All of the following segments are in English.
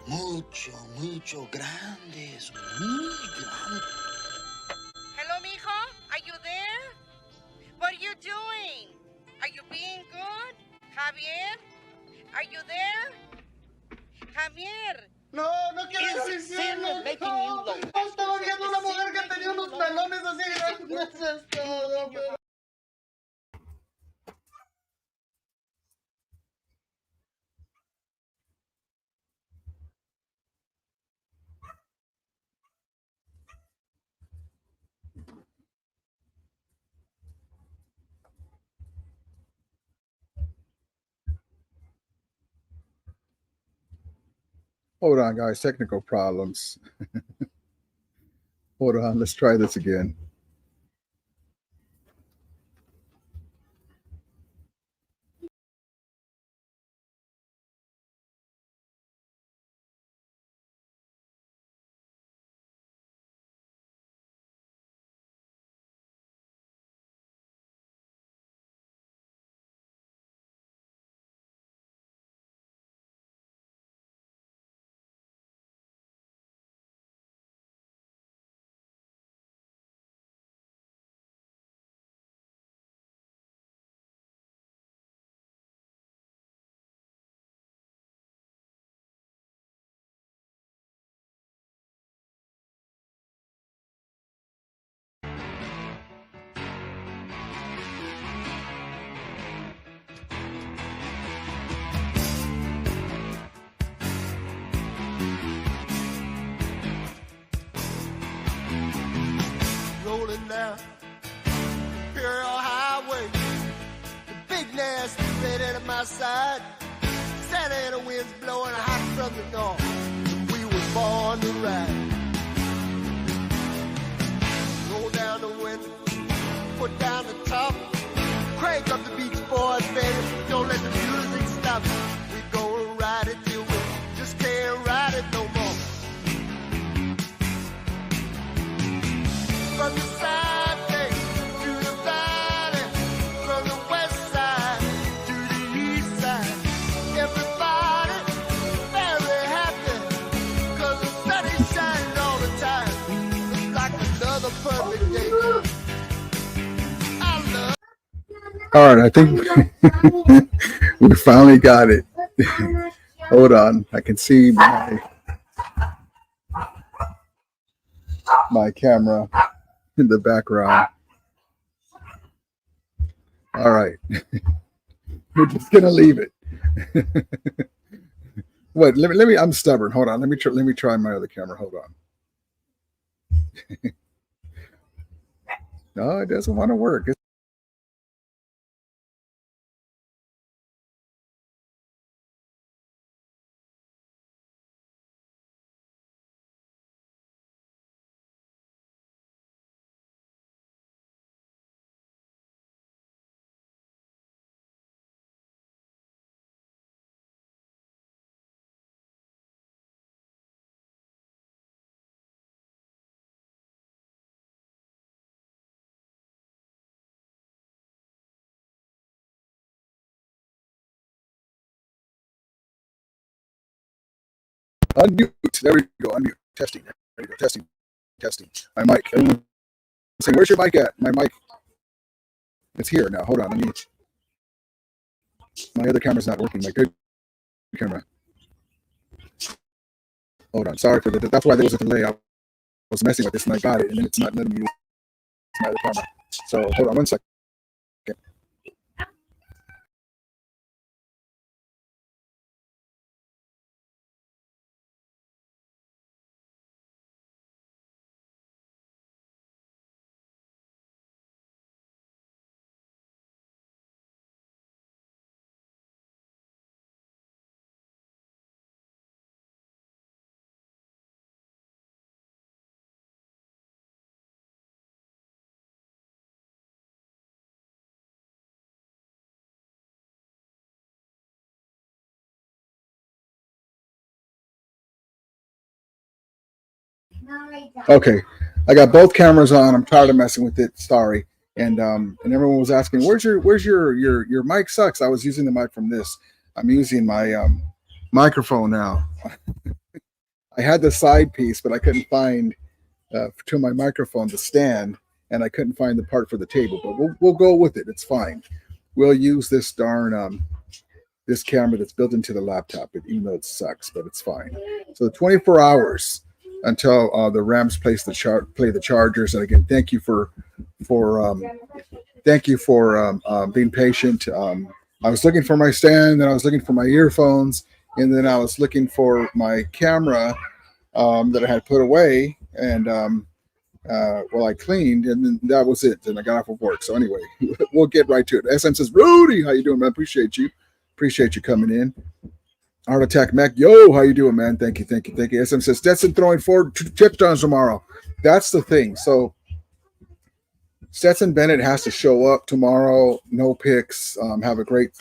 mucho grandes, muy grandes. Hello, mijo? Are you there? What are you doing? Are you being good? Javier? Are you there? Javier. No, no quiero decirlo. No, estaba viendo una mujer que tenía unos melones así grandes. Es todo, pero... Hold on, guys. Technical problems. Hold on. Let's try this again. Rolling down Imperial Highway, the big nasty red at my side. Santa Ana winds blowing hot from the north. We were born to ride. Roll down the window, put down the top, crank up the Beach Boys, baby. Don't let the music stop. We gonna ride it till we just can't ride it no more. From the side gate to the valley, from the west side to the east side, everybody very happy, 'cause the sun is shining all the time. It's like another perfect day. I love. All right, I think we finally got it. Hold on. I can see my camera in the background. All right. We're just gonna leave it. Wait, let me I'm stubborn. Hold on. Let me try my other camera. Hold on. No, it doesn't want to work. Unmute. There we go. Unmute. Testing. There we go. Testing. Testing. My mic. Everyone say, where's your mic at? My mic. It's here now. Hold on. Let me. My other camera's not working. My good camera. Hold on. Sorry for that. That's why there was a delay. I was messing with this and I got it, and then it's not letting me use my other camera. So hold on 1 second. Okay, I got both cameras on. I'm tired of messing with it. Sorry. And everyone was asking, where's your mic sucks. I was using the mic from this. I'm using my microphone now. I had the side piece, but I couldn't find to my microphone the stand, and I couldn't find the part for the table. But we'll go with it. It's fine. We'll use this darn this camera that's built into the laptop, even though it sucks, but it's fine. So 24 hours until the Rams play the Chargers. And again, thank you for being patient. I was looking for my stand, then I was looking for my earphones, and then I was looking for my camera that I had put away. And I cleaned, and then that was it. And I got off of work. So anyway, we'll get right to it. SM says, Rudy, how you doing, man? Appreciate you coming in. Heart Attack Mac, yo, how you doing, man? Thank you. SM says, Stetson throwing 4 touchdowns tomorrow. That's the thing. So Stetson Bennett has to show up tomorrow, no picks, have a great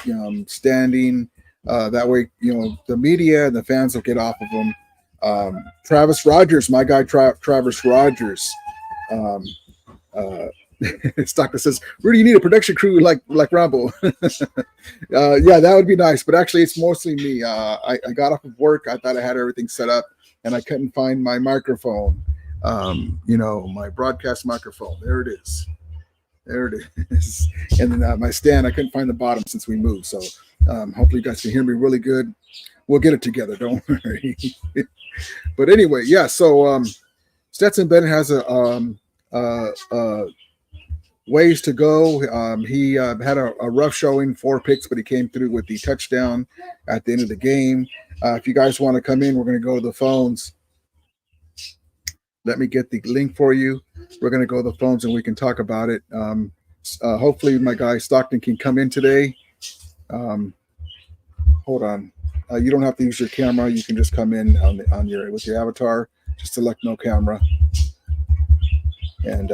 standing. That way, the media and the fans will get off of him. Travis Rogers, my guy, Travis Rogers. Stockton says, Rudy, you need a production crew like Rambo. Yeah, that would be nice. But actually, it's mostly me. I got off of work. I thought I had everything set up, and I couldn't find my microphone. My broadcast microphone. There it is. And then my stand, I couldn't find the bottom since we moved. So hopefully you guys can hear me really good. We'll get it together. Don't worry. But anyway, yeah. So Stetson Bennett has a ways to go. He had a rough showing, 4 picks, but he came through with the touchdown at the end of the game. If you guys want to come in, we're going to go to the phones. Let me get the link for you. We're going to go to the phones and we can talk about it. Hopefully my guy Stockton can come in today. Hold on. You don't have to use your camera. You can just come in with your avatar. Just select no camera. And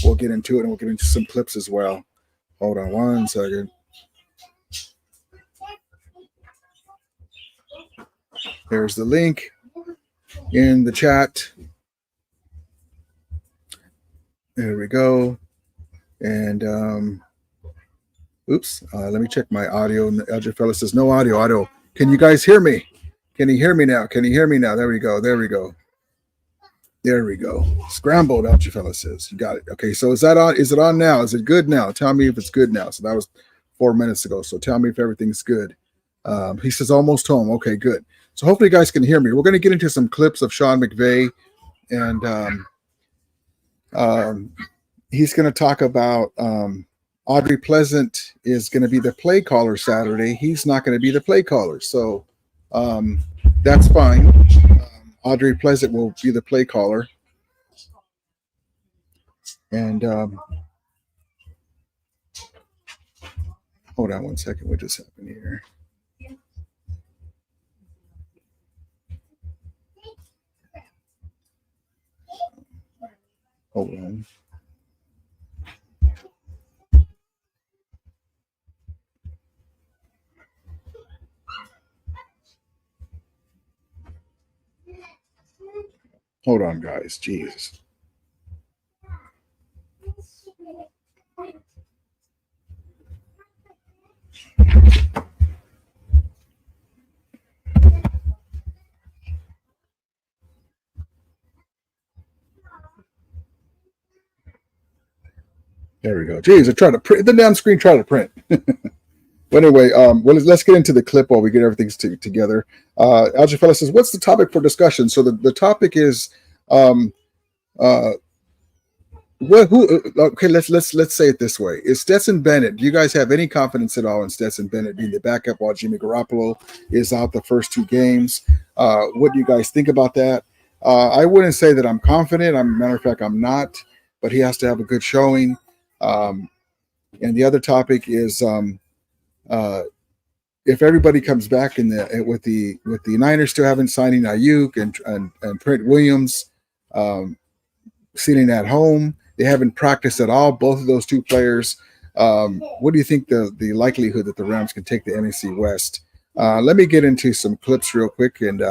we'll get into it, and we'll get into some clips as well. Hold on one second. There's the link in the chat. There we go. And let me check my audio. And the Elgin fella says no audio. Can you guys hear me? Can you hear me now? There we go. Scrambled, Elgin fella says. You got it. Okay, so is it on now? Is it good now? Tell me if it's good now. So that was 4 minutes ago. So tell me if everything's good. He says almost home. Okay, good. So hopefully you guys can hear me. We're going to get into some clips of Sean McVay, and he's going to talk about Audrey Pleasant is going to be the play caller Saturday. He's not going to be the play caller. So that's fine. Audrey Pleasant will be the play caller. And hold on one second. What just happened here? Hold on. Hold on, guys. Jeez. There we go. Jeez, I tried to print the damn screen. Try to print. But anyway, let's get into the clip while we get everything together. Alger Fella says, "What's the topic for discussion?" So the topic is, okay, let's say it this way: Is Stetson Bennett? Do you guys have any confidence at all in Stetson Bennett being the backup while Jimmy Garoppolo is out the first 2 games? What do you guys think about that? I wouldn't say that I'm confident. Matter of fact, I'm not. But he has to have a good showing. And the other topic is. If everybody comes back with the Niners still haven't signing Ayuk and Trent Williams sitting at home, they haven't practiced at all. Both of those 2 players. What do you think the likelihood that the Rams can take the NFC West? Let me get into some clips real quick, and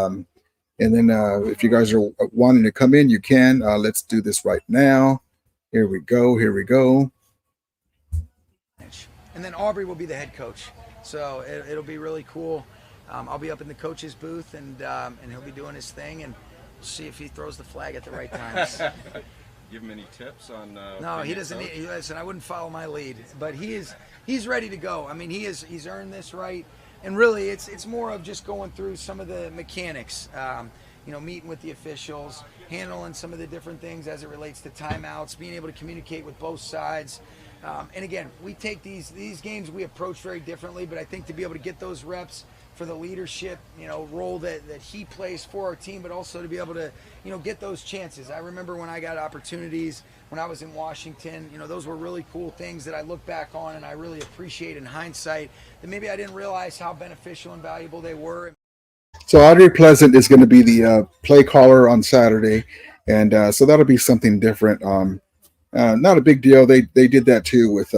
then if you guys are wanting to come in, you can. Let's do this right now. Here we go. And then Aubrey will be the head coach. So it'll be really cool. I'll be up in the coach's booth, and he'll be doing his thing, and we'll see if he throws the flag at the right times. Give him any tips on? No, he doesn't. Listen, I wouldn't follow my lead, but he's ready to go. I mean, he's earned this right, and really, it's more of just going through some of the mechanics. Meeting with the officials, handling some of the different things as it relates to timeouts, being able to communicate with both sides. And again, we take these games we approach very differently, but I think to be able to get those reps for the leadership, role that he plays for our team, but also to be able to, get those chances. I remember when I got opportunities when I was in Washington, those were really cool things that I look back on and I really appreciate in hindsight that maybe I didn't realize how beneficial and valuable they were. So Audrey Pleasant is going to be the play caller on Saturday, and so that'll be something different. Not a big deal. They did that too with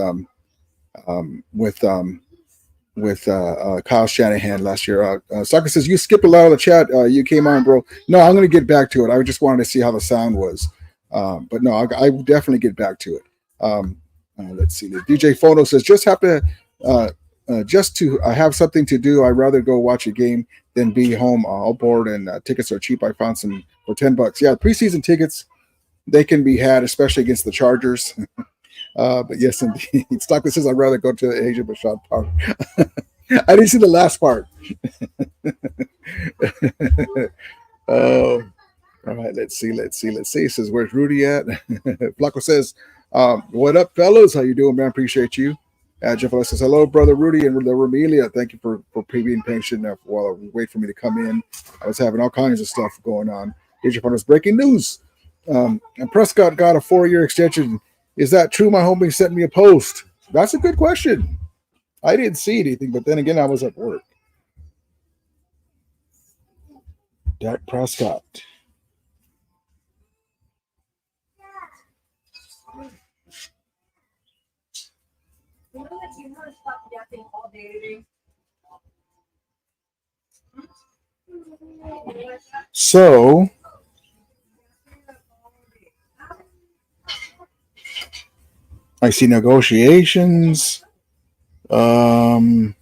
Kyle Shanahan last year. Soccer says you skipped a lot of the chat. You came on, bro. No, I'm going to get back to it. I just wanted to see how the sound was, but no, I will definitely get back to it. Let's see. The DJ Phono says just have to. Just to have something to do, I'd rather go watch a game than be home all bored, and tickets are cheap. I found some for $10. Yeah, preseason tickets, they can be had, especially against the Chargers. But yes, indeed. Stockley says I'd rather go to the Asia Bashad Park. I didn't see the last part. Oh, all right. Let's see. He says, where's Rudy at? Flacco says, what up, fellas? How you doing, man? Appreciate you. Jeff says, hello, brother Rudy and the Romelia. Thank you for being patient while we wait for me to come in. I was having all kinds of stuff going on. Jeff was breaking news. And Prescott got a 4-year extension. Is that true? My homie sent me a post. That's a good question. I didn't see anything, but then again, I was at work. Dak Prescott. So I see negotiations. It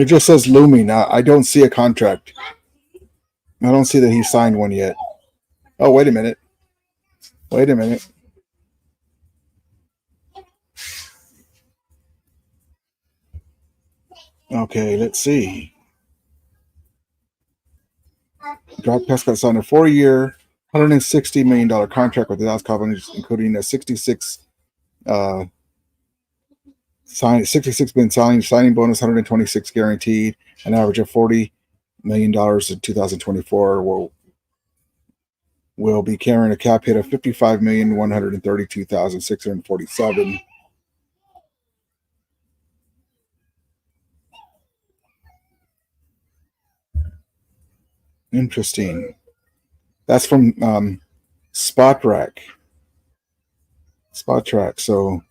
just says looming. I don't see a contract. I don't see that he signed one yet. Oh, wait a minute. Okay, let's see. Dak Prescott signed a 4-year, $160 million contract with the Dallas Cowboys, including a 66 million signing bonus, 126 guaranteed, an average of $40 million in 2024. Will be carrying a cap hit of $55,132,647. Interesting. That's from Spot Track. So,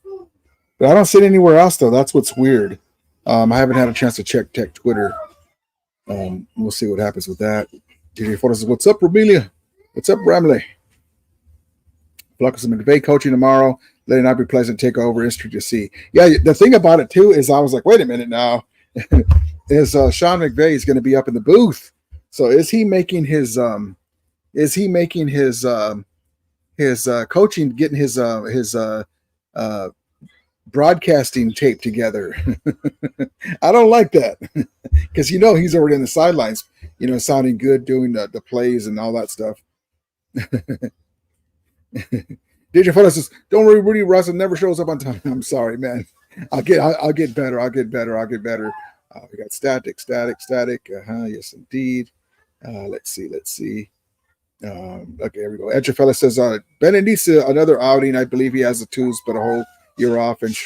but I don't see it anywhere else though. That's what's weird. I haven't had a chance to check Tech Twitter. We'll see what happens with that. DJ Photo says, "What's up, Romelia? What's up, Bramley?" Fluckus and McVay coaching tomorrow. Let it not be pleasant. Take over. History to see. Yeah, the thing about it too is I was like, wait a minute now. Is Sean McVay is going to be up in the booth? So is he making his coaching, getting his broadcasting tape together? I don't like that because he's already on the sidelines, sounding good, doing the plays and all that stuff. DJ Photo says, "Don't worry, Rudy Russell never shows up on time." I'm sorry, man. I'll get better. We got static. Yes, indeed. Let's see. Okay, here we go. Edgerfella says, Bennett needs another outing. I believe he has the tools, but a whole year off and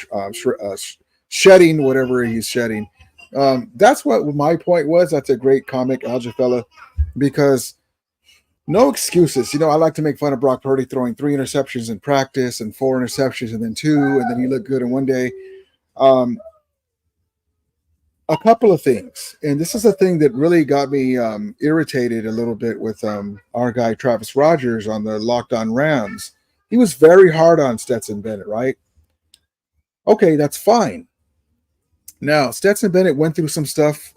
shedding whatever he's shedding. That's what my point was. That's a great comic, Edgerfella, because no excuses. I like to make fun of Brock Purdy throwing 3 interceptions in practice and 4 interceptions and then 2, and then he looked good in one day. A couple of things, and this is a thing that really got me irritated a little bit with our guy Travis Rogers on the Locked On Rams. He was very hard on Stetson Bennett, right? Okay, that's fine. Now, Stetson Bennett went through some stuff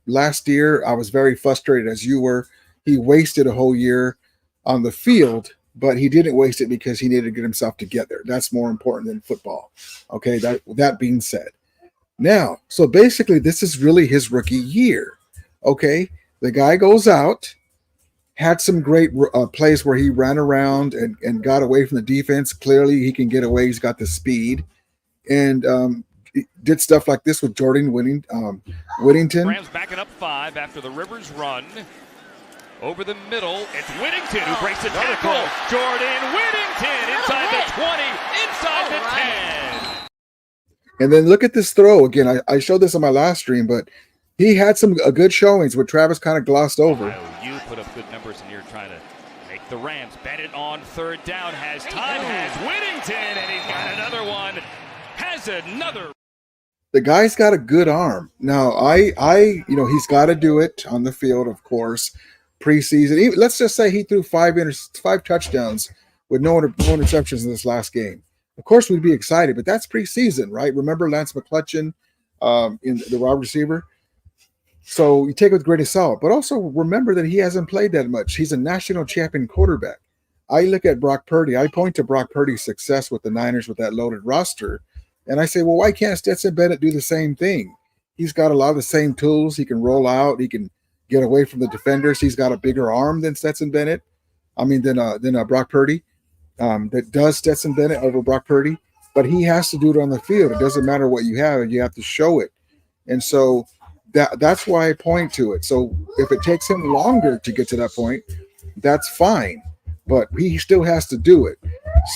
last year. I was very frustrated, as you were. He wasted a whole year on the field, but he didn't waste it because he needed to get himself together. That's more important than football. Okay, that being said. Now, so basically, this is really his rookie year. Okay, the guy goes out, had some great plays where he ran around and got away from the defense. Clearly, he can get away. He's got the speed. And did stuff like this with Jordan Whittington. Rams backing up 5 after the Rivers run. Over the middle, it's Whittington who breaks the tackle. Jordan Whittington inside the 20, inside the 10. And then look at this throw again. I showed this on my last stream, but he had some good showings, but Travis kind of glossed over. You put up good numbers, and you're trying to make the Rams. Bennett on 3rd down, has time, has Whittington, and he's got another one. Has another. The guy's got a good arm. Now, he's got to do it on the field, of course. Preseason, let's just say he threw 5 touchdowns with no interceptions in this last game. Of course, we'd be excited, but that's preseason, right? Remember Lance McCutcheon, in the wide receiver? So you take it with a grain of salt, but also remember that he hasn't played that much. He's a national champion quarterback. I look at Brock Purdy. I point to Brock Purdy's success with the Niners with that loaded roster. And I say, well, why can't Stetson Bennett do the same thing? He's got a lot of the same tools. He can roll out. He can get away from the defenders. He's got a bigger arm than Stetson Bennett. Than Brock Purdy. That does Stetson Bennett over Brock Purdy. But he has to do it on the field. It doesn't matter what you have. You have to show it. And so that's why I point to it. So if it takes him longer to get to that point, that's fine. But he still has to do it.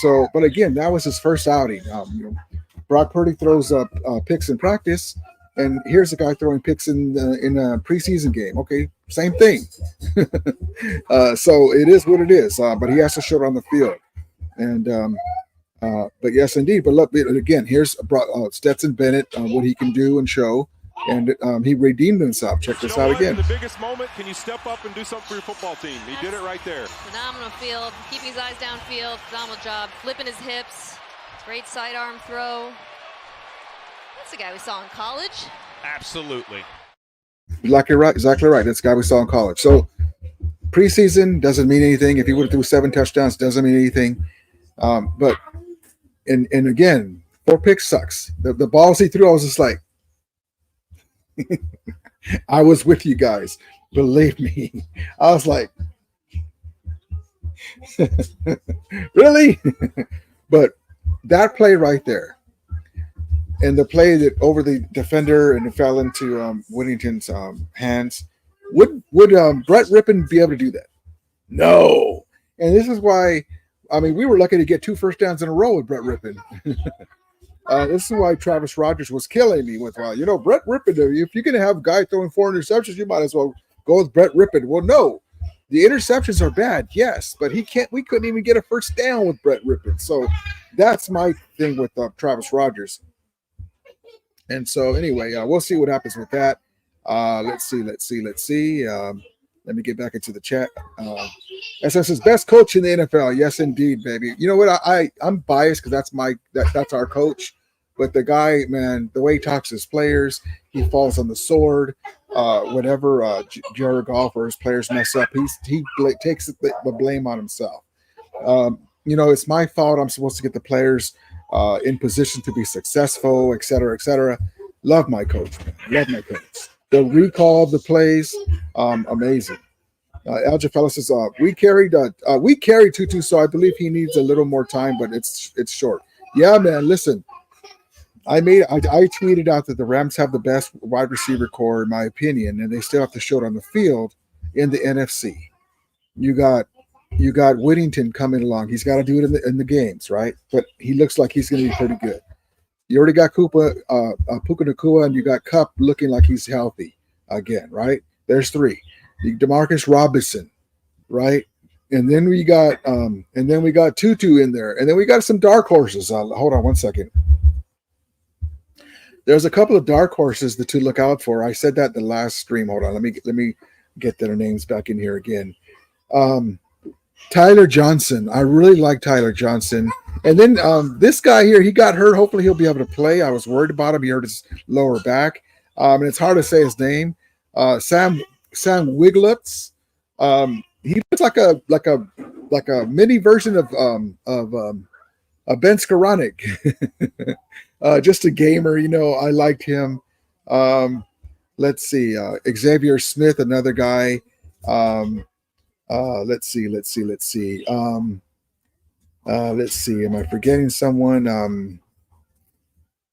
So, but again, that was his first outing. Brock Purdy throws up picks in practice, and here's a guy throwing picks in a preseason game. Okay, same thing. So it is what it is. But he has to show it on the field. And but yes, indeed. But look, again, here's Stetson Bennett, what he can do and show, and he redeemed himself. Check this out again. In the biggest moment, can you step up and do something for your football team? He did it right there. Phenomenal field, keeping his eyes downfield. Phenomenal job, flipping his hips. Great sidearm throw. That's the guy we saw in college. Absolutely. Exactly right. That's the guy we saw in college. So preseason doesn't mean anything. If he would have threw 7 touchdowns, doesn't mean anything. But again, 4 picks sucks. The balls he threw, I was just like, I was with you guys. Believe me. I was like, really? But that play right there, and the play that over the defender and it fell into Whittington's hands, would Brett Rippon be able to do that? No. And this is why, we were lucky to get 2 first downs in a row with Brett Rippon. This is why Travis Rogers was killing me with, Brett Rippon, if you're going to have a guy throwing 4 interceptions, you might as well go with Brett Rippon. Well, no. The interceptions are bad, yes, but we couldn't even get a first down with Brett Rippon. So that's my thing with Travis Rogers. And so anyway, we'll see what happens with that. Let's see. Let me get back into the chat. SS is best coach in the NFL. Yes, indeed, baby. You know what? I'm biased because that's our coach. But the guy, man, the way he talks to his players, he falls on the sword. Whenever Jared Goff or his players mess up, he takes the blame on himself. It's my fault. I'm supposed to get the players in position to be successful, et cetera, et cetera. Love my coach, man. Love my coach. The recall of the plays, amazing. Alger Fella says, we carried Tutu, so I believe he needs a little more time, but it's short. Yeah, man, listen. I tweeted out that the Rams have the best wide receiver core, in my opinion, and they still have to show it on the field in the NFC. You got Whittington coming along. He's got to do it in the games, right? But he looks like he's going to be pretty good. You already got Puka Nacua, and you got Kupp looking like he's healthy again, right? There's 3. DeMarcus Robinson, right? And then we got Tutu in there, and then we got some dark horses. Hold on one second. There's a couple of dark horses to look out for. I said that in the last stream. Hold on, let me get their names back in here again. Tyler Johnson. I really like Tyler Johnson. And then this guy here, he got hurt. Hopefully he'll be able to play. I was worried about him. He hurt his lower back. And it's hard to say his name. Sam Wiglitz. He looks like a mini version of Ben Skoranek. Just a gamer, I liked him. Let's see. Xavier Smith, another guy. Let's see. Let's see. Am I forgetting someone?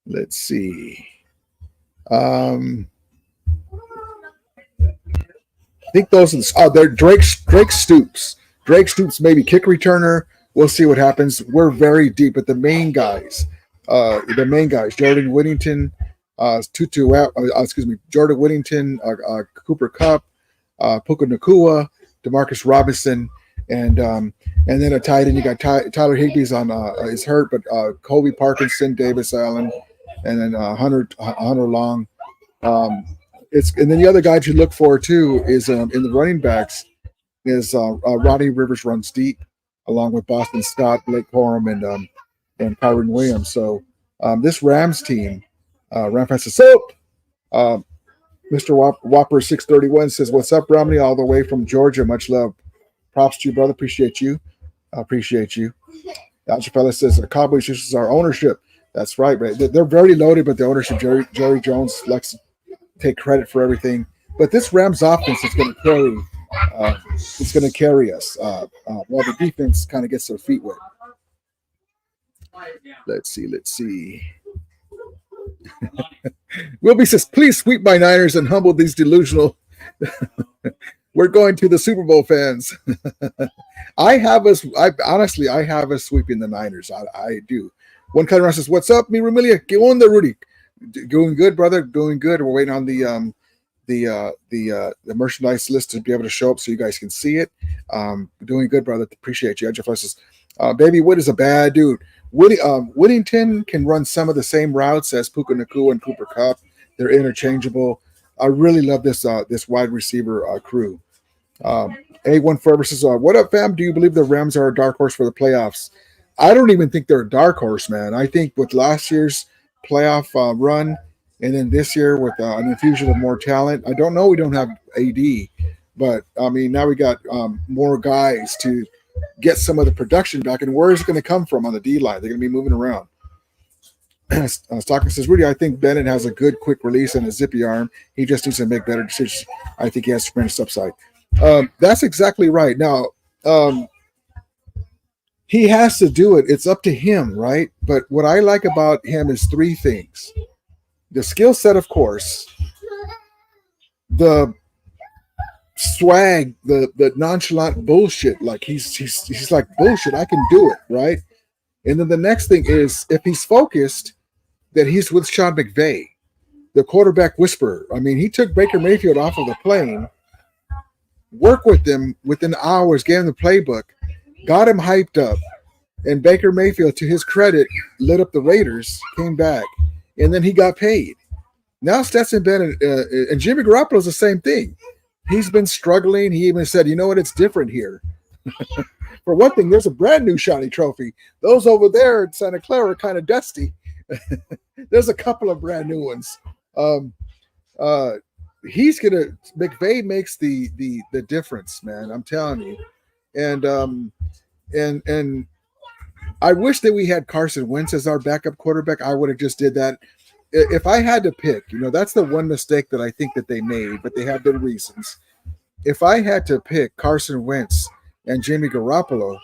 Let's see. I think those are they're Drake Stoops. Drake Stoops, maybe kick returner. We'll see what happens. We're very deep, but the main guys, Jordan Whittington, Jordan Whittington, Cooper Kupp, Puka Nakua, Demarcus Robinson, and then a tight end. You got Tyler Higbee's on is hurt, but Kobe Parkinson, Davis Allen, and then Hunter Long. And then the other guy to look for too is in the running backs is Rodney Rivers runs deep, along with Boston Scott, Blake Corum, and Kyron Williams. So this Rams team, Ram Francis Soap, Mr. Whopper 631 says, "What's up, Romney? All the way from Georgia. Much love. Props to you, brother. Appreciate you. Alchapella says, Cowboys is our ownership. That's right, right. They're very loaded, but the ownership, Jerry Jones likes to take credit for everything. But this Rams offense is going to carry. It's going to carry us while the defense kind of gets their feet wet. Let's see. Wilby says, please sweep my Niners and humble these delusional. We're going to the Super Bowl fans. I have us sweeping the Niners. I do. One kind of says, what's up, mi Rumilia? Get on there, Rudy. Doing good, brother. Doing good. We're waiting on the merchandise list to be able to show up so you guys can see it. Doing good, brother. Appreciate you. Jeff says, Baby Wood is a bad dude. Whittington can run some of the same routes as Puka Nakua and Cooper Kupp. They're interchangeable. I really love this wide receiver crew. A1 Forever says, what up, fam? Do you believe the Rams are a dark horse for the playoffs? I don't even think they're a dark horse, man. I think with last year's playoff run and then this year with an infusion of more talent, I don't know. We don't have AD, but I mean, now we got more guys to get some of the production back. And where is it going to come from on the D line? They're going to be moving around. Stockton says, Rudy, I think Bennett has a good quick release and a zippy arm. He just needs to make better decisions. I think he has tremendous upside. That's exactly right. Now, he has to do it. It's up to him, right? But what I like about him is three things. The skill set, of course, the swag, the nonchalant bullshit. Like he's like, bullshit, I can do it, right? And then the next thing is, if he's focused, that he's with Sean McVay, the quarterback whisperer. I mean, he took Baker Mayfield off of the plane, worked with him within hours, gave him the playbook, got him hyped up, and Baker Mayfield, to his credit, lit up the Raiders, came back, and then he got paid. Now Stetson Bennett and Jimmy Garoppolo's the same thing. He's been struggling. He even said, you know what, it's different here. For one thing, there's a brand new shiny trophy. Those over there in Santa Clara are kind of dusty. There's a couple of brand new ones. McVay makes the difference, man. I'm telling you. And I wish that we had Carson Wentz as our backup quarterback. I would have just did that. If I had to pick, that's the one mistake that I think that they made, but they have their reasons. If I had to pick Carson Wentz and Jimmy Garoppolo,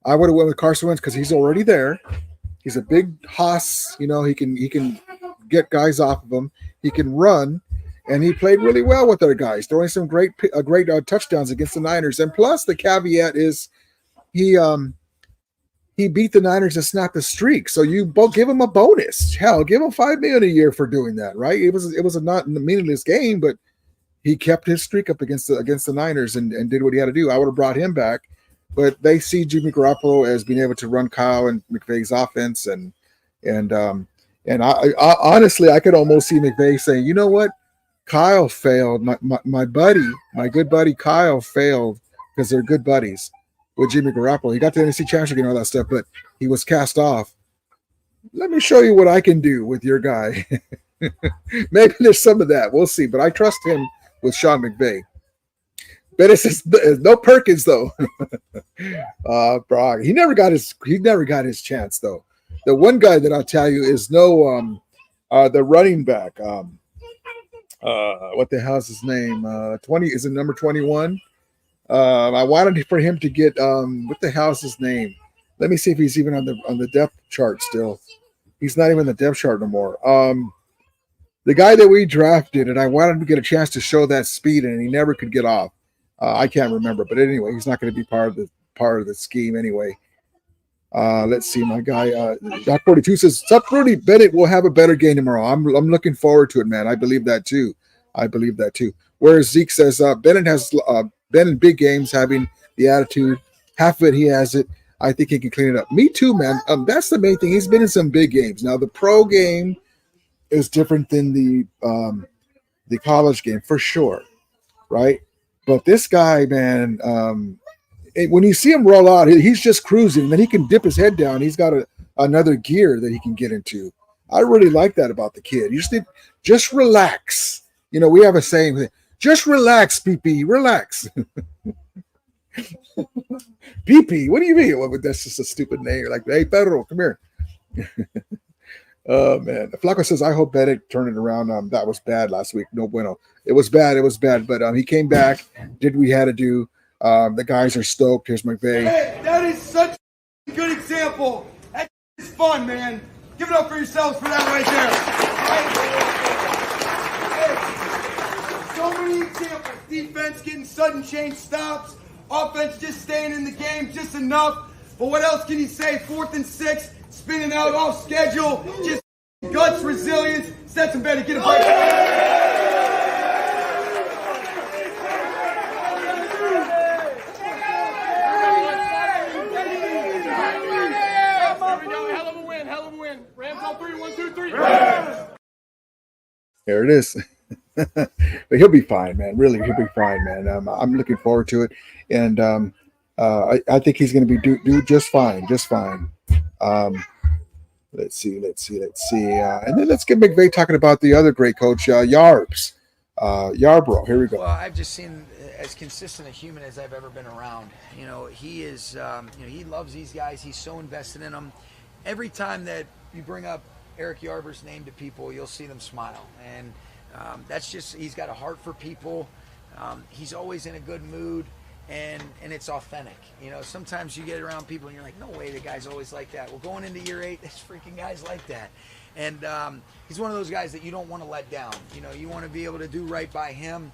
I would have went with Carson Wentz because he's already there. He's a big hoss, he can get guys off of him. He can run, and he played really well with their guys, throwing some great touchdowns against the Niners. And plus, the caveat is he beat the Niners and snapped the streak. So you both give him a bonus. Hell, give him $5 million a year for doing that, right? It was a not meaningless game, but he kept his streak up against the Niners and did what he had to do. I would have brought him back. But they see Jimmy Garoppolo as being able to run Kyle and McVay's offense, and I honestly, I could almost see McVay saying, you know what, Kyle failed. My good buddy Kyle failed because they're good buddies, with Jimmy Garoppolo. He got the NFC Championship and all that stuff, but he was cast off. Let me show you what I can do with your guy. Maybe there's some of that. We'll see. But I trust him with Sean McVay. But it's no Perkins though. Brock. He never got his chance though. The one guy that I'll tell you is the running back. What the hell's his name? 20 is it number 21? I wanted for him to get what the hell's his name? Let me see if he's even on the depth chart still. He's not even on the depth chart no more. The guy that we drafted, and I wanted to get a chance to show that speed, and he never could get off. I can't remember, but anyway, he's not going to be part of the scheme anyway. Let's see, my guy, Doc 42 says, "Sup, Rudy? Bennett will have a better game tomorrow. I'm looking forward to it, man. I believe that too. Whereas Zeke says Bennett has been in big games, having the attitude. Half of it, he has it. I think he can clean it up. Me too, man. That's the main thing. He's been in some big games. Now the pro game is different than the college game for sure, right? But this guy, man, when you see him roll out, he's just cruising. And then he can dip his head down. He's got another gear that he can get into. I really like that about the kid. You just relax. You know, we have a saying, just relax, PP, relax. PP, what do you mean? Well, that's just a stupid name. You're like, hey, Pedro, come here. Oh, man. Flaco says, I hope Bennett turned it around. That was bad last week. No bueno. It was bad. But he came back, did what he had to do. The guys are stoked. Here's McVay. Hey, that is such a good example. That is fun, man. Give it up for yourselves for that right there. Hey, so many examples. Defense getting sudden change stops. Offense just staying in the game just enough. But what else can you say? 4th and 6, spinning out off schedule. Just guts, resilience. Stetson Bennett, get a break. There it is. But he'll be fine, man. Really, he'll be fine, man. I'm looking forward to it, and I think he's going to be do just fine, just fine. Let's see, and then let's get McVay talking about the other great coach, Yarbrough. Here we go. Well, I've just seen as consistent a human as I've ever been around. You know, he is. He loves these guys. He's so invested in them. Every time that you bring up Eric Yarbrough's name to people, you'll see them smile, and that's just, he's got a heart for people. He's always in a good mood, and it's authentic. You know, sometimes you get around people and you're like, no way, the guy's always like that. Well, going into year 8, this freaking guy's like that, and he's one of those guys that you don't want to let down. You know, you want to be able to do right by him,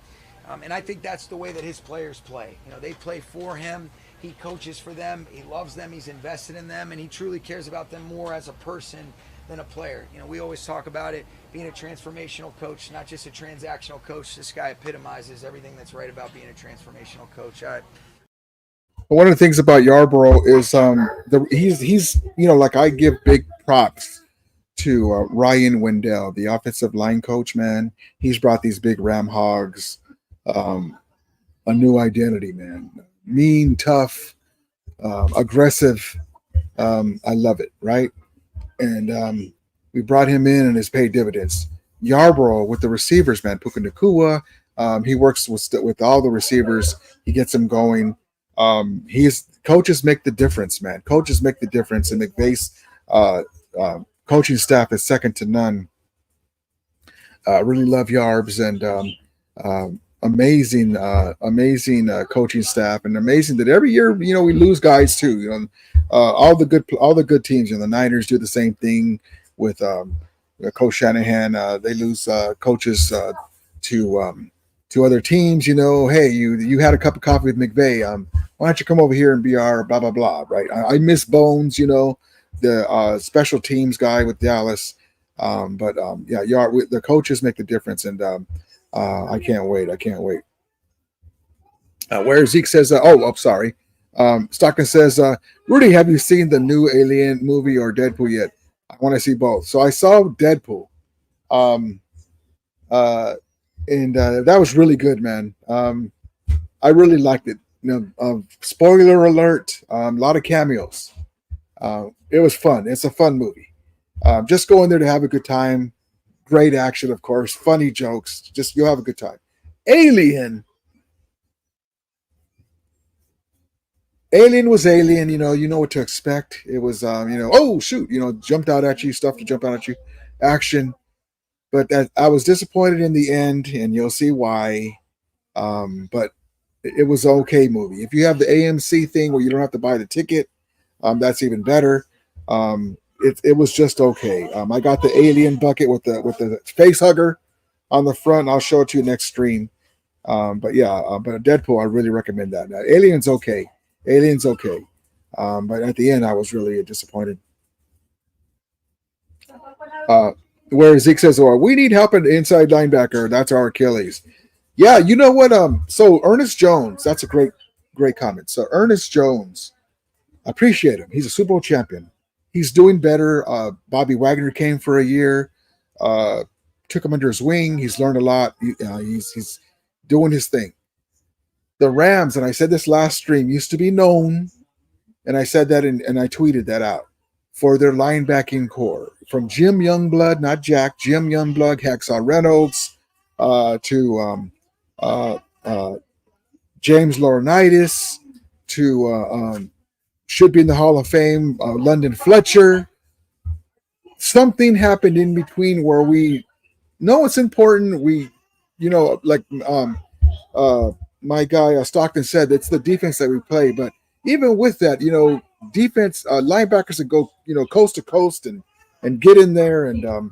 and I think that's the way that his players play. You know, they play for him. He coaches for them. He loves them. He's invested in them, and he truly cares about them more as a person than a player. You know, we always talk about it being a transformational coach, not just a transactional coach. This guy epitomizes everything that's right about being a transformational coach. One of the things about Yarbrough is he's like, I give big props to Ryan Wendell, the offensive line coach. Man, he's brought these big Ram Hogs a new identity, man. Mean, tough, aggressive. I love it, right? And we brought him in and has paid dividends. Yarbrough with the receivers, man, Puka Nacua, he works with all the receivers. He gets them going. Coaches make the difference, man. Coaches make the difference, and McVay's coaching staff is second to none. Really love Yarbs, and amazing coaching staff, and amazing that every year, we lose guys too. You know, all the good teams. You know, the Niners do the same thing with Coach Shanahan. They lose coaches to other teams. You know, hey, you had a cup of coffee with McVay. Why don't you come over here and be our blah blah blah? Right? I miss Bones. You know, the special teams guy with Dallas. The coaches make the difference, and I can't wait. Where Zeke says, sorry. Stockton says, Rudy, have you seen the new Alien movie or Deadpool yet? I want to see both. So I saw Deadpool. And that was really good, man. I really liked it. Spoiler alert, a lot of cameos. It was fun. It's a fun movie. Just go in there to have a good time. Great action, of course. Funny jokes. Just you'll have a good time. Alien. Alien was Alien. You know what to expect. It was, oh shoot, jumped out at you, stuff to jump out at you, action. But I was disappointed in the end, and you'll see why. But it was an okay movie. If you have the AMC thing where you don't have to buy the ticket, that's even better. It was just okay. I got the Alien bucket with the face hugger on the front. I'll show it to you next stream. But Deadpool, I really recommend that. Now, Alien's okay. But at the end, I was really disappointed. Where Zeke says, "Oh, we need help at inside linebacker. That's our Achilles." Yeah, you know what? So Ernest Jones, that's a great comment. So Ernest Jones, I appreciate him. He's a Super Bowl champion. He's doing better. Bobby Wagner came for a year, took him under his wing. He's learned a lot. He's doing his thing. The Rams, and I said this last stream, used to be known, and I said that and I tweeted that out, for their linebacking core. From Jim Youngblood, not Jack, Jim Youngblood, Hacksaw Reynolds, to James Laurinaitis, to should be in the Hall of Fame, London Fletcher. Something happened in between where we know it's important. We, my guy Stockton said, it's the defense that we play. But even with that, defense linebackers that go, coast to coast and get in there, and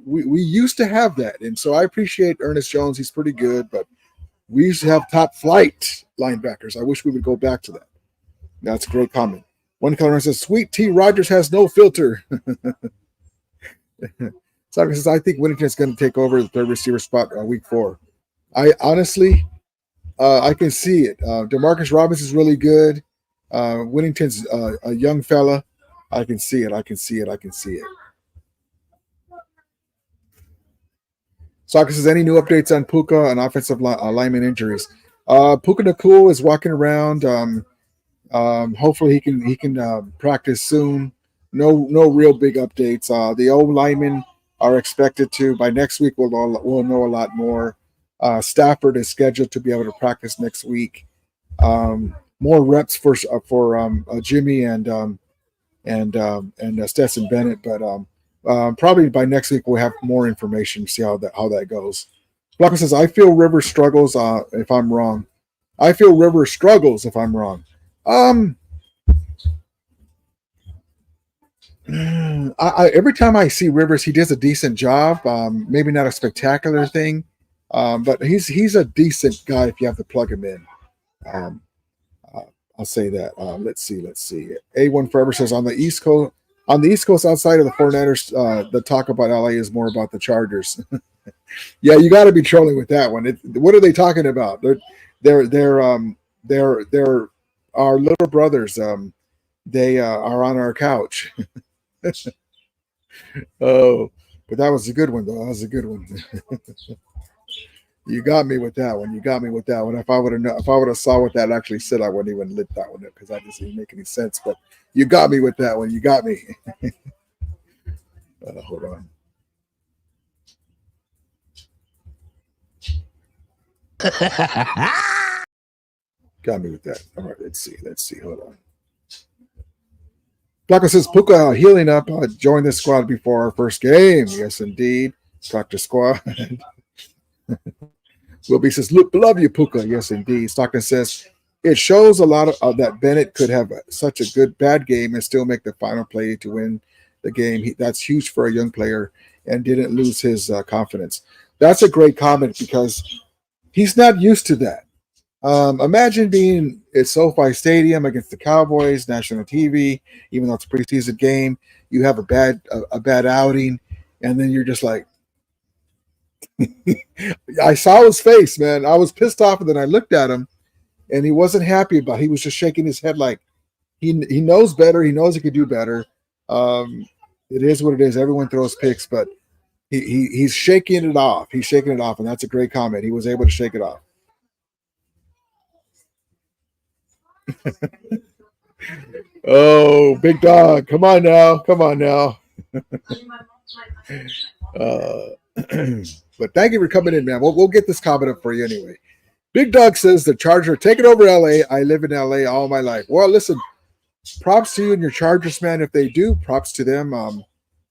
we used to have that, and so I appreciate Ernest Jones. He's pretty good, but we used to have top flight linebackers. I wish we would go back to that. That's a great comment. One color says, "Sweet T. Rogers has no filter." Stockton says, "I think Whittington's going to take over the third receiver spot week 4." I honestly, I can see it. Demarcus Robinson is really good. Whittington's a young fella. I can see it. Soccer says, "Any new updates on Puka and offensive lineman injuries?" Puka Nakul is walking around. Hopefully he can practice soon. No real big updates. The old linemen are expected to by next week. We'll know a lot more. Stafford is scheduled to be able to practice next week. More reps for Jimmy and Stetson Bennett, but probably by next week we'll have more information. See how that goes. Blanco says, "I feel Rivers struggles if I'm wrong." I feel Rivers struggles if I'm wrong. Every time I see Rivers, he does a decent job. Maybe not a spectacular thing, but he's a decent guy if you have to plug him in. I'll say that. Let's see. A1 Forever says, on the East Coast outside of the 49ers, the talk about LA is more about the Chargers. Yeah, you got to be trolling with that one. What are they talking about? They're our little brothers. They are on our couch. Oh, but that was a good one, though. That was a good one. You got me with that one. If I would have saw what that actually said, I wouldn't even lit that one up because that doesn't even make any sense. But you got me with that one. You got me. Hold on. Got me with that. All right, let's see. Hold on. Blanco says, Puka healing up. Joined the squad before our first game. Yes, indeed. Dr. Squad. Wilby says, love you, Puka. Yes, indeed. Stockton says, it shows a lot of that Bennett could have such a good bad game and still make the final play to win the game. That's huge for a young player and didn't lose his confidence. That's a great comment because he's not used to that. Imagine being at SoFi Stadium against the Cowboys, national TV, even though it's a preseason game, you have a bad outing, and then you're just like, I saw his face, man. I was pissed off, and then I looked at him, and he wasn't happy about it. He was just shaking his head like he knows better. He knows he could do better. It is what it is. Everyone throws picks, but he's shaking it off. He's shaking it off, and that's a great comment. He was able to shake it off. Oh, big dog. Come on now. Come on now. But thank you for coming in, man. We'll get this comment up for you anyway. Big Dog says the Charger taking over LA. I live in LA all my life. Well, listen, props to you and your Chargers, man. If they do, props to them.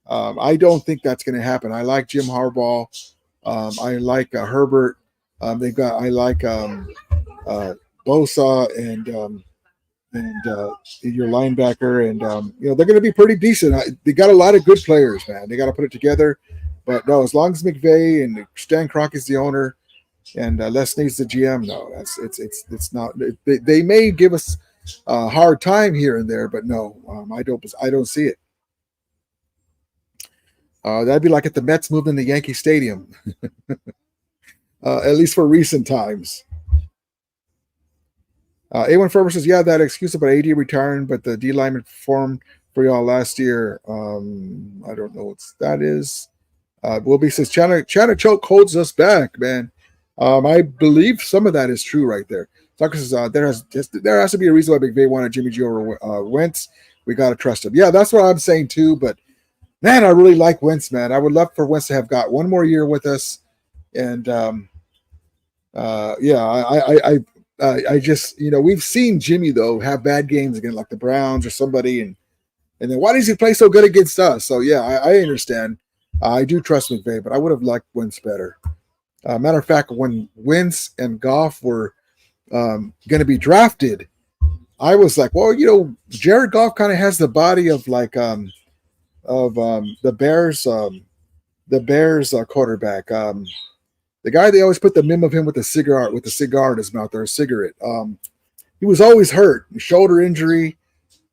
I don't think that's going to happen. I like Jim Harbaugh. I like Herbert. I like Bosa and your linebacker, and they're going to be pretty decent. They got a lot of good players, man. They got to put it together. But no, as long as McVay and Stan Kroenke is the owner, and Les Snead's the GM, no, it's not. They may give us a hard time here and there, but no, I don't see it. That'd be like if the Mets moved into Yankee Stadium, at least for recent times. A1 Forever says, yeah, that excuse about AD retiring, but the D lineman performed for y'all last year. I don't know what that is. Wilby says, China choke holds us back, man. I believe some of that is true right there. Tucker says, there has to be a reason why McVay wanted Jimmy G over Wentz. We got to trust him. Yeah, that's what I'm saying too, but man, I really like Wentz, man. I would love for Wentz to have got one more year with us. And I just, we've seen Jimmy though have bad games again, like the Browns or somebody, and then why does he play so good against us? So yeah, I understand. I do trust McVay, but I would have liked Wentz better. Matter of fact, when Wentz and Goff were going to be drafted, I was like, well, Jared Goff kind of has the body of like the Bears quarterback. The guy they always put the meme of him with a cigar in his mouth or a cigarette. He was always hurt, shoulder injury.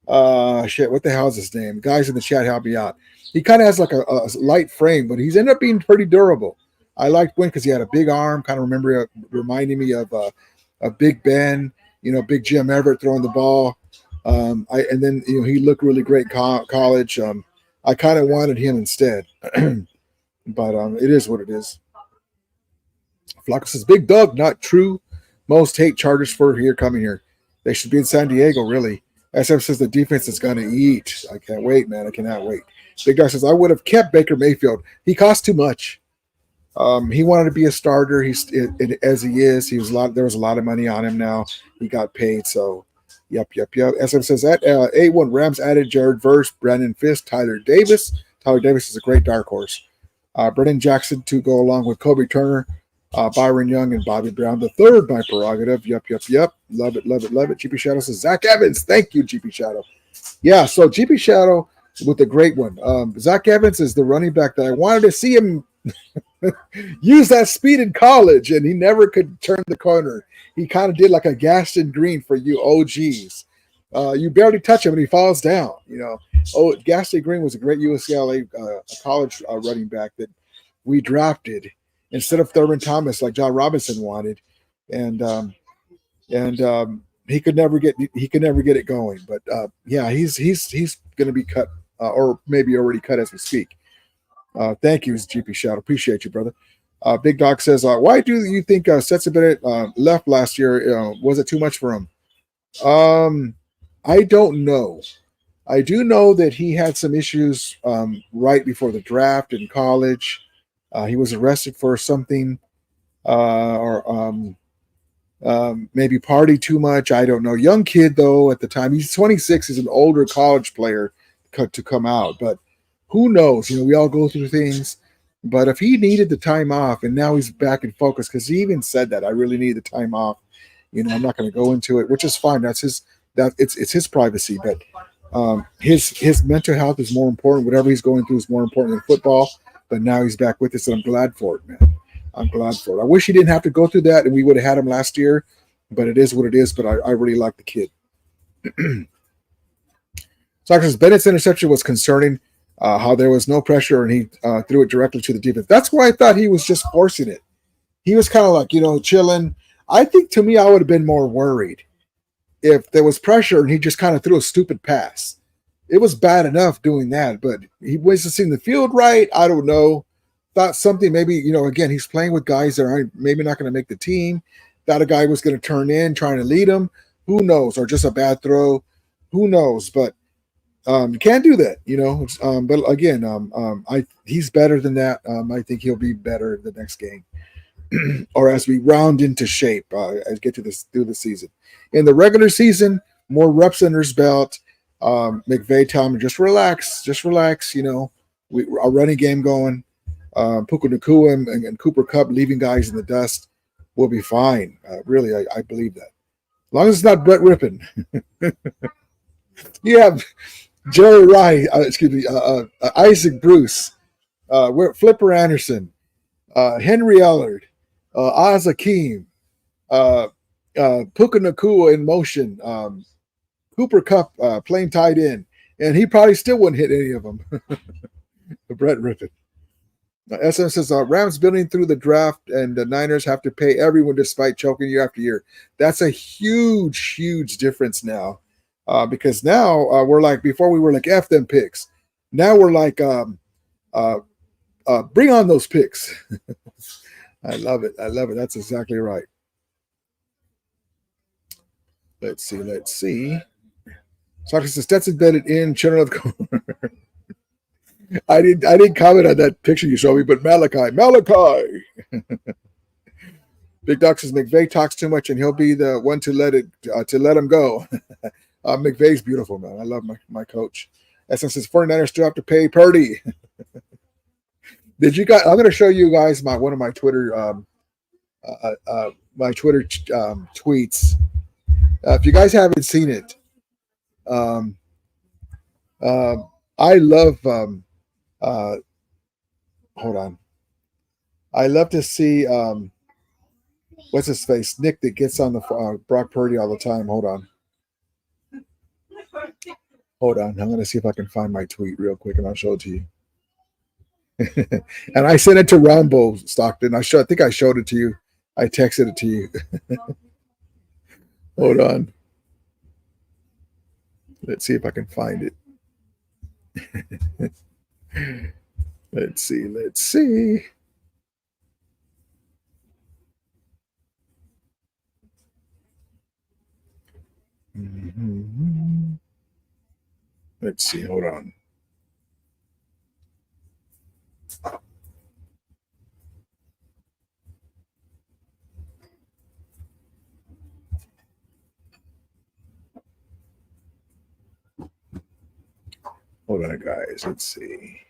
What the hell is his name? Guys in the chat, help me out. He kind of has like a light frame, but he's ended up being pretty durable. I liked Wentz because he had a big arm, kind of reminding me of Big Ben, Big Jim Everett throwing the ball. And then he looked really great in college. I kind of wanted him instead, but it is what it is. Flacco says, Big Doug, not true. Most hate Chargers for coming here. They should be in San Diego, really. SM says the defense is going to eat. I can't wait, man. I cannot wait. Big Guy says, I would have kept Baker Mayfield. He cost too much. He wanted to be a starter. As he is. There was a lot of money on him now. He got paid, so yep. SM says that A1 Rams added Jared Verse, Brandon Fisk, Tyler Davis. Tyler Davis is a great dark horse. Brennan Jackson to go along with Kobe Turner. Byron Young and Bobby Brown the third, my prerogative. Yep. Love it. GP Shadow says, Zach Evans. Thank you, GP Shadow. Yeah, so GP Shadow with the great one. Zach Evans is the running back that I wanted to see him use that speed in college, and he never could turn the corner. He kind of did like a Gaston Green for you OGs. You barely touch him and he falls down. Gaston Green was a great UCLA college running back that we drafted instead of Thurman Thomas, like John Robinson wanted, and he could never get it going. But he's going to be cut, or maybe already cut as we speak. Thank you, GP Shadow. Appreciate you, brother. Big Doc says, why do you think Setsabit left last year? Was it too much for him? I don't know. I do know that he had some issues right before the draft in college. He was arrested for something, or maybe partied too much. I don't know. Young kid, though, at the time. He's 26. He's an older college player to come out. But who knows? We all go through things. But if he needed the time off, and now he's back in focus, because he even said that, I really need the time off. I'm not going to go into it, which is fine. That's it's his privacy. But his mental health is more important. Whatever he's going through is more important than football. But now he's back with us, and I'm glad for it, man. I'm glad for it. I wish he didn't have to go through that, and we would have had him last year. But it is what it is. But I really like the kid. Says Bennett's interception was concerning. How there was no pressure, and he threw it directly to the defense. That's why I thought he was just forcing it. He was kind of like, chilling. I think to me, I would have been more worried if there was pressure and he just kind of threw a stupid pass. It was bad enough doing that, but he wasn't seeing the field right. I don't know. Thought something maybe, again, he's playing with guys that are maybe not going to make the team. Thought a guy was going to turn in, trying to lead him. Who knows? Or just a bad throw. Who knows? But you can't do that, you know. But again, he's better than that. I think he'll be better the next game, or as we round into shape as get to this through the season. In the regular season, more reps under his belt. McVay tell him just relax. You know, our running game going. Puka Nakua and Cooper Kupp leaving guys in the dust will be fine. Really, I believe that. As long as it's not Brett Rippon. You have Jerry Rice, Isaac Bruce, Flipper Anderson, Henry Ellard, Oz Akeem, Puka Nakua in motion, Cooper Kupp playing tight end, and he probably still wouldn't hit any of them. Brett Rippon. SM says Rams building through the draft, and the Niners have to pay everyone despite choking year after year. That's a huge difference now, because now we're like, before we were like F them picks. Now we're like bring on those picks. I love it. That's exactly right. Let's see. Soccer says Stetson Bennett in Children of the Corner. I didn't comment on that picture you showed me, but Malachi. Big Doc says McVay talks too much, and he'll be the one to let him go. McVay's beautiful, man. I love my coach. Essence says 49ers still have to pay Purdy. Did you guys? I'm going to show you guys one of my Twitter tweets. If you guys haven't seen it, I love. Hold on. I love to see what's his face, Nick, that gets on the Brock Purdy all the time. Hold on. I'm going to see if I can find my tweet real quick, and I'll show it to you. And I sent it to Rambo Stockton. I think I showed it to you. I texted it to you. Hold on. Let's see if I can find it. Let's see. Let's see. Hold on. Hold on, guys. Let's see.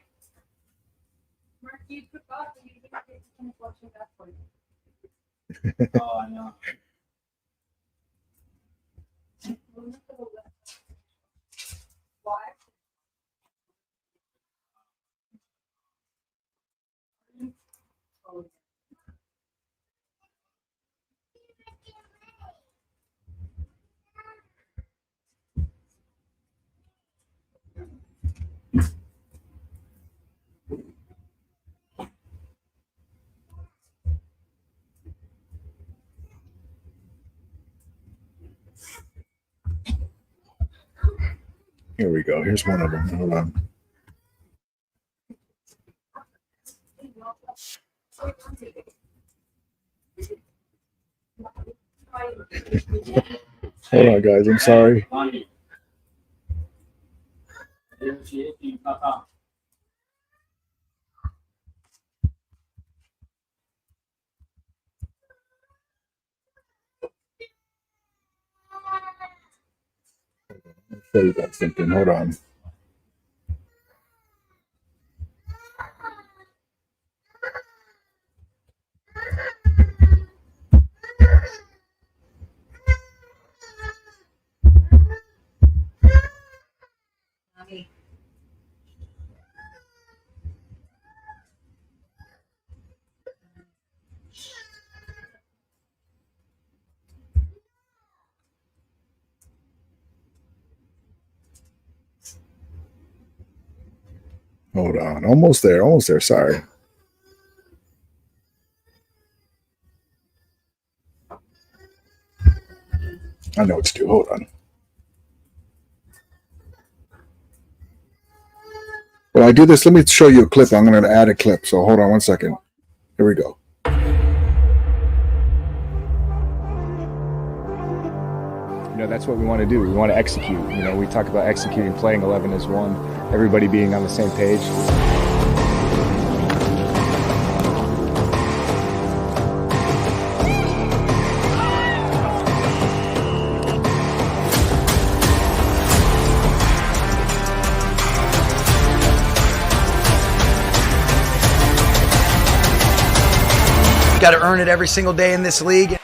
Oh, I know. Here we go. Here's one of them. Hold on. Hold on, guys. I'm sorry. I'll show you guys something. Hold on. Hold on. Almost there. Sorry. I know what to do. Hold on. When I do this, let me show you a clip. I'm going to add a clip. So hold on one second. Here we go. that's what we want to do. We want to execute. We talk about executing, playing 11 as one, everybody being on the same page. Got to earn it every single day in this league.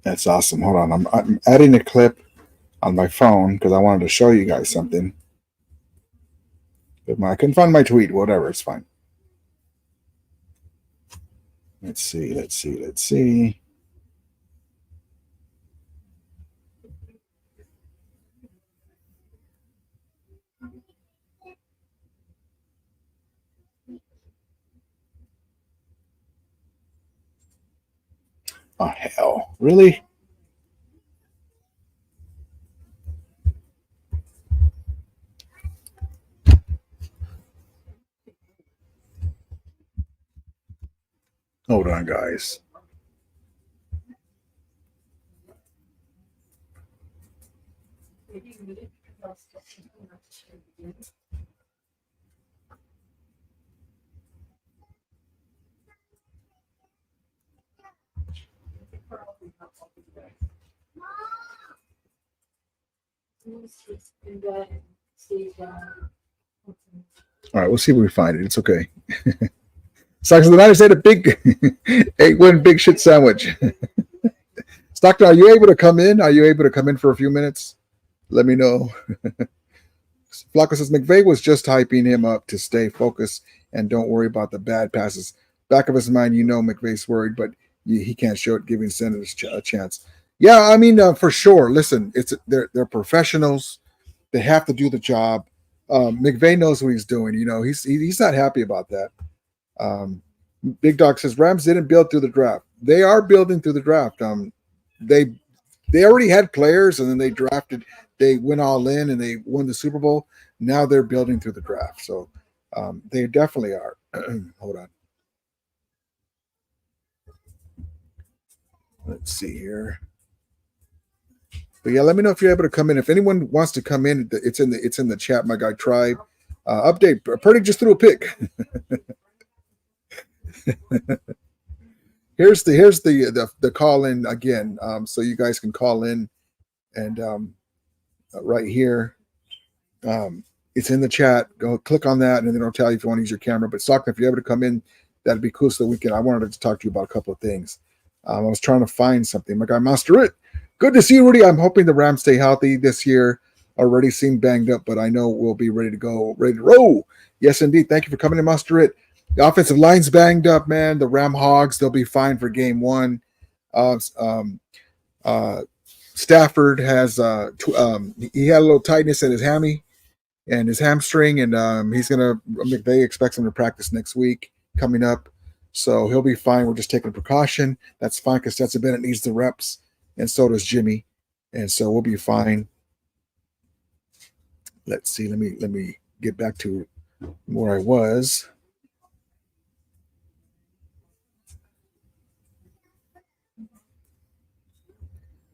That's awesome. Hold on. I'm adding a clip on my phone because I wanted to show you guys something. But I couldn't find my tweet. Whatever. It's fine. Let's see. Oh, hell. Really? Hold on, guys. All right, we'll see if we find it. It's okay. Stocks of the Niners ate a big 8-win big shit sandwich. Stockton, are you able to come in? Are you able to come in for a few minutes? Let me know. Flacco says McVay was just hyping him up to stay focused and don't worry about the bad passes. Back of his mind, McVay's worried, but he can't show it, giving Senators a chance. Yeah, I mean, for sure. Listen, they're professionals. They have to do the job. McVay knows what he's doing. He's not happy about that. Big Dog says Rams didn't build through the draft. They are building through the draft. They already had players, and then they drafted. They went all in, and they won the Super Bowl. Now they're building through the draft. So they definitely are. Hold on. Let's see here. But yeah, let me know if you're able to come in. If anyone wants to come in, it's in the chat. My guy Tribe update. Purdy just threw a pick. Here's the call in again, so you guys can call in, and right here, it's in the chat. Go click on that, and then it'll tell you if you want to use your camera. But Stockton, if you're able to come in, that'd be cool. So I wanted to talk to you about a couple of things. I was trying to find something. My guy Master It. Good to see you, Rudy. I'm hoping the Rams stay healthy this year. Already seem banged up, but I know we'll be ready to go, ready to roll. Yes, indeed. Thank you for coming in, Master It. The offensive line's banged up, man. The Ram Hogs, they'll be fine for game one. Stafford has he had a little tightness in his hammy and his hamstring, and they expect him to practice next week coming up. So he'll be fine. We're just taking precaution. That's fine because Stetson Bennett needs the reps, and so does Jimmy. And so we'll be fine. Let's see. Let me get back to where I was.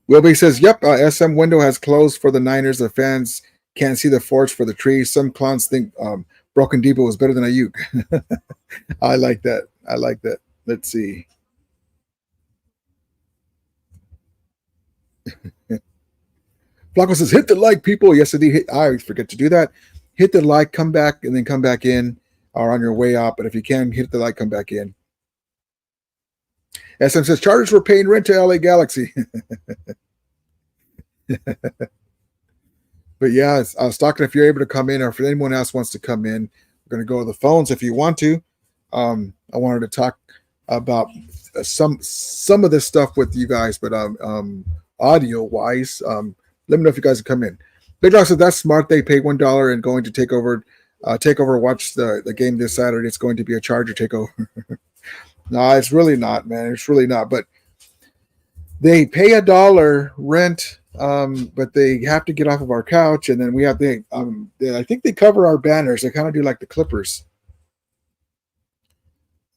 Wilby says, yep, SM window has closed for the Niners. The fans can't see the forest for the trees. Some clowns think Broken Depot is better than Ayuk. I like that. Let's see. Flacco says, hit the like, people. Yes, indeed. I always forget to do that. Hit the like, come back, and then come back in, or on your way out. But if you can, hit the like, come back in. SM says, Chargers were paying rent to LA Galaxy. But yeah, I was talking, if you're able to come in, or if anyone else wants to come in, we're going to go to the phones if you want to. I wanted to talk about some of this stuff with you guys, but audio wise, let me know if you guys can come in. Big Dog said that's smart. They paid $1 and going to take over, watch the game this Saturday. It's going to be a Charger takeover. No, it's really not, man. It's really not. But they pay $1 rent but they have to get off of our couch, and then we have I think they cover our banners. They kind of do like the Clippers.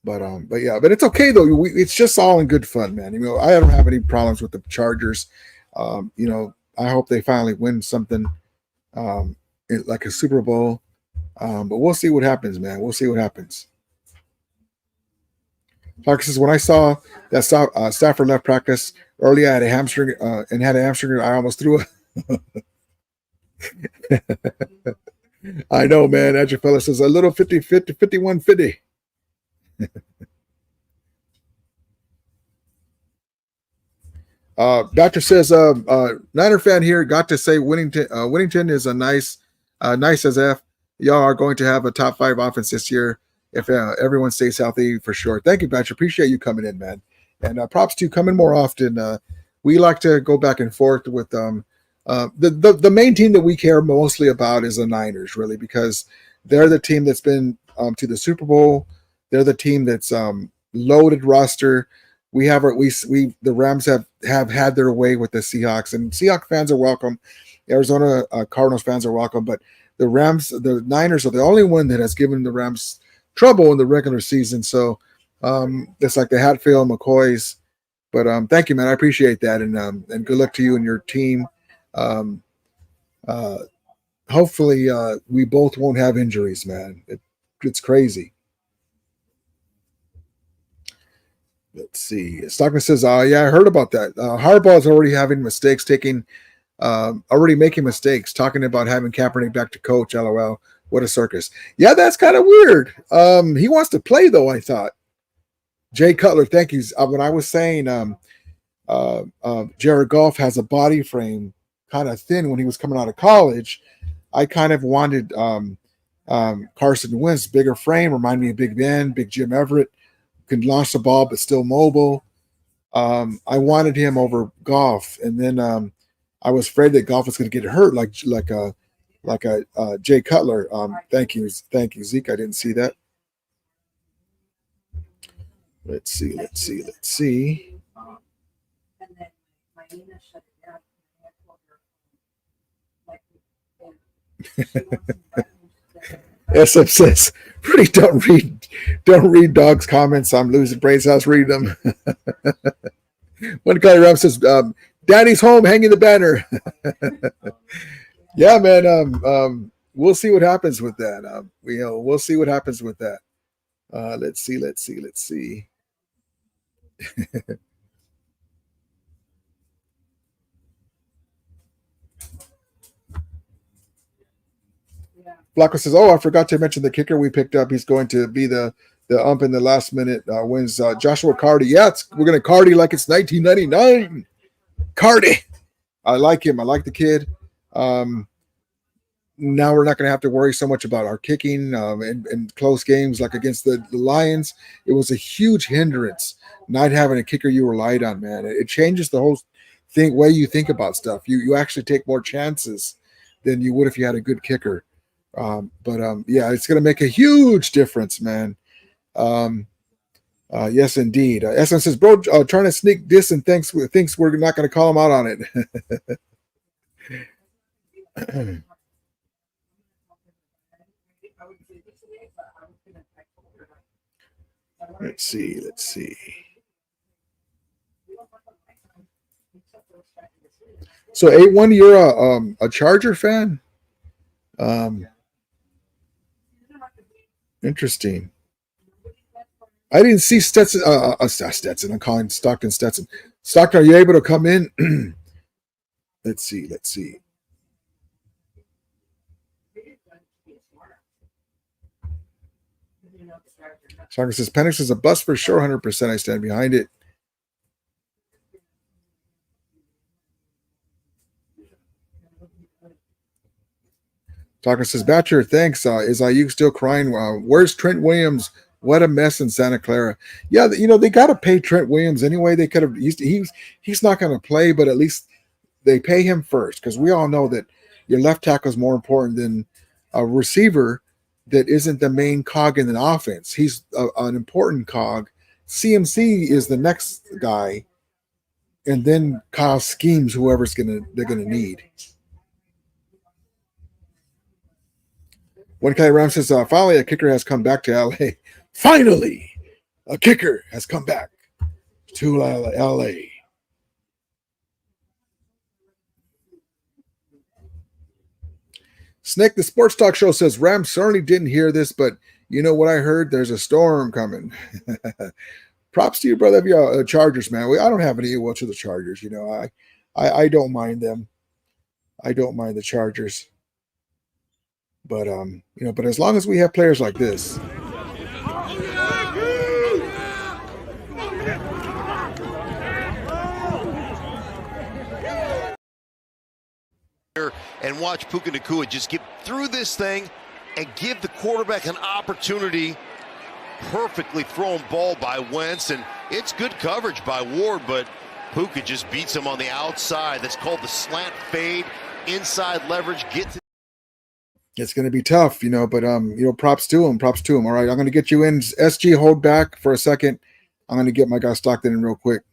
But yeah, but it's okay though. It's just all in good fun, man. I don't have any problems with the Chargers. I hope they finally win something, like a Super Bowl. But we'll see what happens, man. We'll see what happens. Parker says, when I saw that Stafford left practice early, I had a hamstring and had a hamstring. I almost threw a. I know, man. Andrew Fella says a little 50, 50, 51, 50. Doctor says, Niner fan here got to say Winnington is a nice as F. Y'all are going to have a top 5 offense this year if everyone stays healthy for sure. Thank you, Patrick. Appreciate you coming in, man. And props to you coming more often. We like to go back and forth with the main team that we care mostly about is the Niners, really, because they're the team that's been to the Super Bowl. They're the team that's loaded roster. We have the Rams have had their way with the Seahawks, and Seahawks fans are welcome. Arizona Cardinals fans are welcome, but the Niners are the only one that has given the Rams trouble in the regular season. So it's like the Hatfield McCoys. But thank you, man. I appreciate that, and good luck to you and your team. Hopefully, we both won't have injuries, man. It's crazy. Let's see. Stockman says, yeah, I heard about that. Harbaugh is already having mistakes, already making mistakes, talking about having Kaepernick back to coach. LOL. What a circus. Yeah, that's kind of weird. He wants to play, though, I thought. Jay Cutler, thank you. When I was saying Jared Goff has a body frame kind of thin when he was coming out of college, I kind of wanted Carson Wentz, bigger frame, remind me of Big Ben, Big Jim Everett. Can launch the ball but still mobile. I wanted him over Goff, and then I was afraid that Goff was going to get hurt, like a Jay Cutler. Thank you, Zeke. I didn't see that. Let's see. SF says, really don't read Dog's comments. I'm losing brains. I was reading them. One guy around says, Daddy's home hanging the banner. Yeah, man. We'll see what happens with that. We'll see what happens with that. Let's see. Flacco says, I forgot to mention the kicker we picked up. He's going to be the ump in the last minute wins. Joshua Cardi. Yeah, we're going to Cardi like it's 1999. Cardi. I like him. I like the kid. Now we're not going to have to worry so much about our kicking in close games like against the Lions. It was a huge hindrance not having a kicker you relied on, man. It changes the whole way you think about stuff. You actually take more chances than you would if you had a good kicker. Yeah, it's going to make a huge difference, man. Yes, indeed. Essence says, bro, trying to sneak this and thinks we're not going to call him out on it. Let's see. So, A1, you're a Charger fan? Interesting. I didn't see Stetson. Stetson. I'm calling Stockton Stetson. Stockton, are you able to come in? Let's see. Stockton says Penix is a bust for sure. 100%. I stand behind it. Stockton says Batcher, thanks. Is IU still crying? Where's Trent Williams? What a mess in Santa Clara. Yeah, they got to pay Trent Williams anyway. They could have. He's not going to play, but at least they pay him first because we all know that your left tackle is more important than a receiver that isn't the main cog in the offense. He's an important cog. CMC is the next guy, and then Kyle schemes whoever's they're gonna need. One Kelly Ram says, finally a kicker has come back to LA. Finally, a kicker has come back to LA. Snake, the sports talk show, says Ram certainly didn't hear this, but you know what I heard? There's a storm coming. Props to you, brother. Yeah, Chargers, man. I don't have any ill will to the Chargers. You know, I don't mind them. I don't mind the Chargers. But you know, but as long as we have players like this. And watch Puka Nacua just get through this thing and give the quarterback an opportunity. Perfectly thrown ball by Wentz, and it's good coverage by Ward, but Puka just beats him on the outside. That's called the slant fade, inside leverage. It's going to be tough, you know, but you know, props to him. All right, I'm going to get you in. SG, hold back for a second. I'm going to get my guy Stockton in real quick.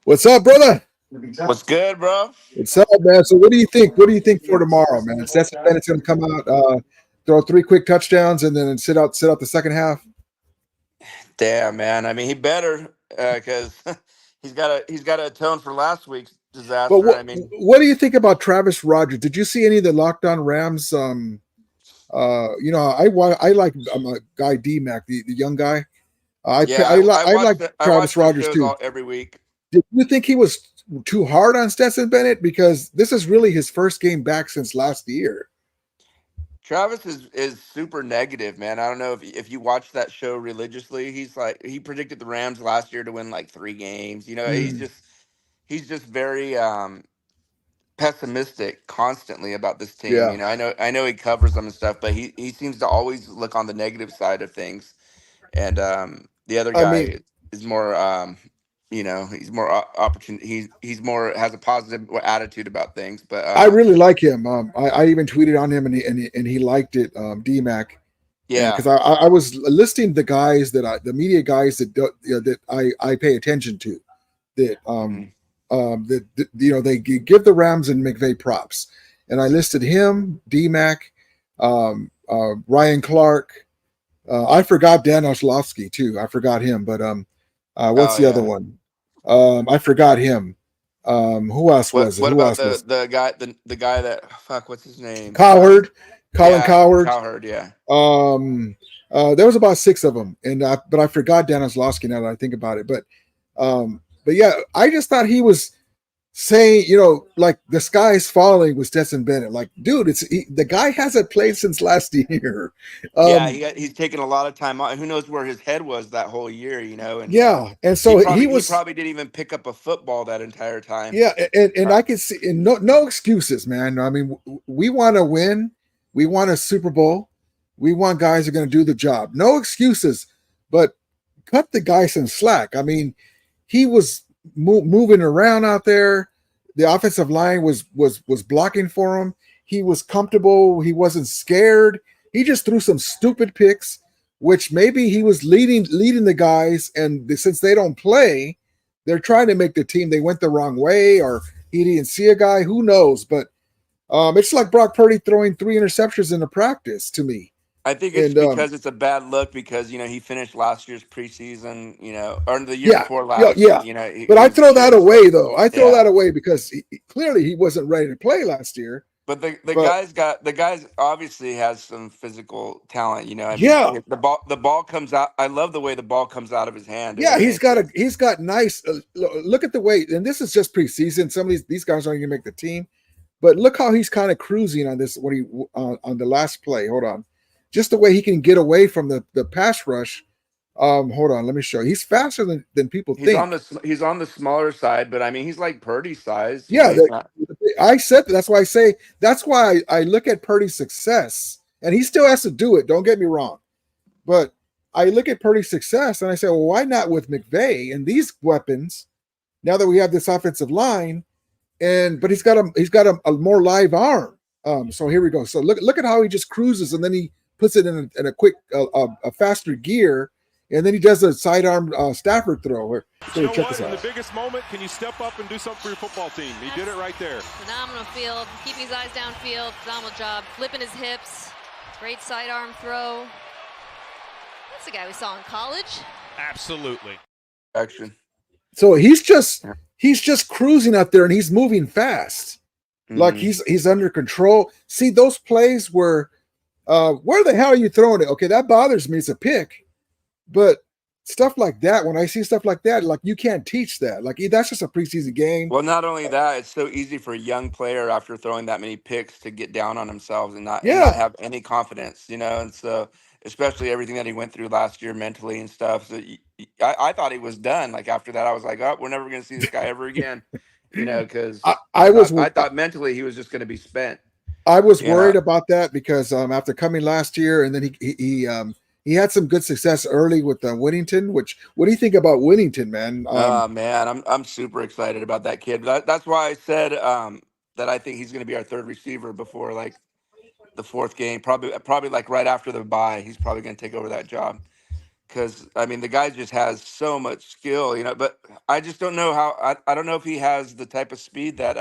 What's up, brother? What's good, bro? What's up, man? So what do you think? What do you think for tomorrow, man? Stetson Bennett's going to come out, throw 3 quick touchdowns, and then sit out the second half. Damn, man. I mean, he better because he's got to atone for last week's disaster. But what do you think about Travis Rogers? Did you see any of the Locked On Rams? You know, I like a guy D-Mac, the young guy. I like Travis Rogers too. Every week. Did you think he was too hard on Stetson Bennett, because this is really his first game back since last year? Travis is super negative, man. I don't know if you watch that show religiously. He's like, he predicted the Rams last year to win like 3 games. You know, he's just very pessimistic constantly about this team. Yeah. You know, I know he covers them and stuff, but he seems to always look on the negative side of things. And the other guy is more you know, he's more opportunity. He's more has a positive attitude about things. But I really like him. I even tweeted on him, and he liked it. D-Mac. Yeah, because I was listing the guys the media guys that I pay attention to, that that you know, they give the Rams and McVay props, and I listed him, D-Mac, Ryan Clark. I forgot Dan Orlovsky too. I forgot him, but what's the other one? I forgot him. Who else was it? What about the guy that what's his name? Cowherd. Colin Cowherd. Cowherd, yeah. There was about 6 of them, but I forgot Dan Orlovsky now that I think about it. But yeah, I just thought he was saying, you know, like the sky is falling with Stetson Bennett. Like, dude, the guy hasn't played since last year. He's taken a lot of time off. Who knows where his head was that whole year, you know? And and so he probably didn't even pick up a football that entire time. Yeah, and I can see, and no excuses, man. I mean, we want to win. We want a Super Bowl. We want guys who are going to do the job. No excuses, but cut the guy some slack. I mean, he was moving around out there. The offensive line was blocking for him. He was comfortable. He wasn't scared. He just threw some stupid picks, which maybe he was leading the guys, and since they don't play, they're trying to make the team. They went the wrong way, or he didn't see a guy. Who knows? But it's like Brock Purdy throwing 3 interceptions in a practice to me. I think it's because it's a bad look, because, you know, he finished last year's preseason, you know, or the year before last. Yeah. You know, but I throw that away, though. I throw that away because clearly he wasn't ready to play last year. But the guy's obviously has some physical talent, you know. I mean, the ball comes out. I love the way the ball comes out of his hand. Yeah, he's got nice. Look at the way, and this is just preseason. Some of these guys aren't going to make the team, but look how he's kind of cruising on this when he on the last play. Hold on. Just the way he can get away from the pass rush. Hold on, let me show you. He's faster than people think. He's on the smaller side, but I mean, he's like Purdy's size. Yeah, I said that. That's why I say that's why I look at Purdy's success, and he still has to do it. Don't get me wrong, but I look at Purdy's success and I say, well, why not with McVay and these weapons? Now that we have this offensive line, but he's got a more live arm. So here we go. So look at how he just cruises, and then he puts it in a quick, a faster gear, and then he does a sidearm Stafford throw. Here, You know check what? this In the out. biggest moment, can you step up and do something for your football team? He did it right there. Phenomenal field, keeping his eyes downfield. Phenomenal job, flipping his hips. Great sidearm throw. That's the guy we saw in college. Absolutely. Action. So he's just cruising out there, and he's moving fast, like he's under control. See those plays where the hell are you throwing it? Okay, that bothers me. It's a pick, but stuff like that, when I see stuff like that, like you can't teach that. Like that's just a preseason game. Well, not only that, it's so easy for a young player after throwing that many picks to get down on themselves and not have any confidence, you know. And so, especially everything that he went through last year mentally and stuff. So I thought he was done. Like after that, I was like, oh, we're never going to see this guy ever again, you know, because I thought mentally he was just going to be spent. I was worried about that because after coming last year, and then he had some good success early with Winnington. What do you think about Winnington, man? Oh man, I'm super excited about that kid. That's why I said that I think he's going to be our third receiver before like the fourth game. Probably like right after the bye, he's probably going to take over that job. Because I mean, the guy just has so much skill, you know. But I just don't know how. I don't know if he has the type of speed that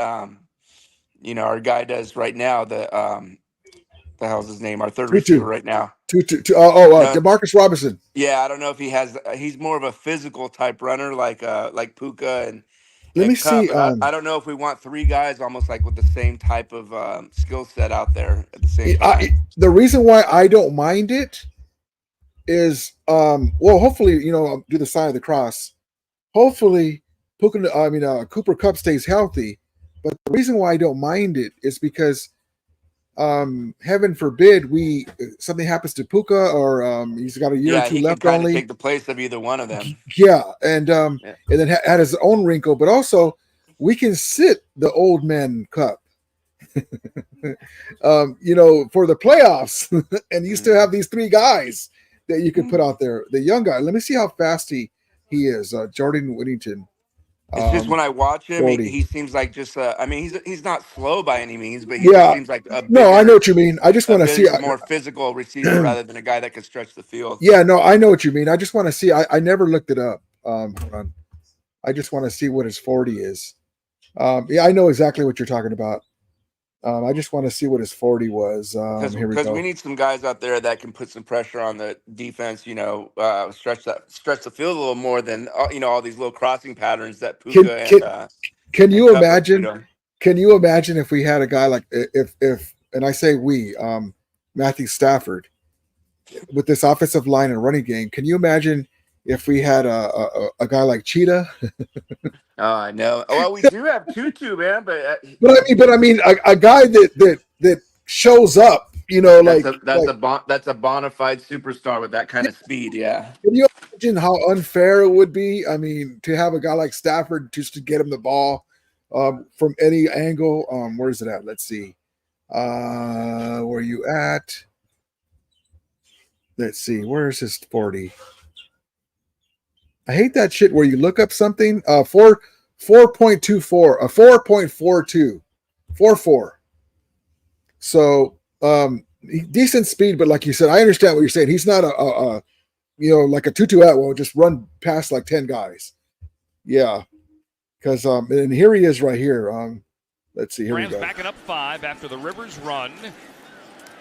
you know, our guy does right now. The hell's his name? Our third receiver right now. Demarcus Robinson. Yeah, I don't know if he has. He's more of a physical type runner, like Puka and Let me Cup. see. And I don't know if we want three guys almost like with the same type of skill set out there at the same time. The reason why I don't mind it is, well, hopefully, you know, do the sign of the cross. Hopefully, Cooper Kupp stays healthy. But the reason why I don't mind it is because, heaven forbid, something happens to Puka, or he's got a year or two left try only. to take the place of either one of them. Yeah, and then had his own wrinkle, but also we can sit the old man Cup, you know, for the playoffs, and you still have these three guys that you could put out there. The young guy. Let me see how fast he is. Jordan Whittington. It's just when I watch him, 40. he seems like just. I mean, he's not slow by any means, but he just seems like a bigger, no. I know what you mean. I just want to see more physical receiver rather than a guy that can stretch the field. Yeah, no, I know what you mean. I just want to see. I never looked it up. Hold on. I just want to see what his 40 is. Yeah, I know exactly what you're talking about. I just want to see what his 40 was. Here we go. We need some guys out there that can put some pressure on the defense. You know, stretch the field a little more than you know all these little crossing patterns that Puka Can you imagine? Can you imagine if we had a guy like if and I say we Matthew Stafford with this offensive line and running game? Can you imagine if we had a guy like Cheetah? Oh, I know. Well, we do have Tutu, man, but I mean, a guy that shows up. You know, that's a bona fide superstar with that kind of speed. Yeah. Can you imagine how unfair it would be? I mean, to have a guy like Stafford just to get him the ball from any angle. Where is it at? Let's see. Where you at? Let's see. Where is his 40? I hate that shit where you look up something. 4.24, 4.42, 4.4. So decent speed, but like you said, I understand what you're saying. He's not a like a Tutu Atwell, just run past like 10 guys. Yeah, because and here he is right here. Let's see. Here Rams we go. backing up 5 after the Rivers run.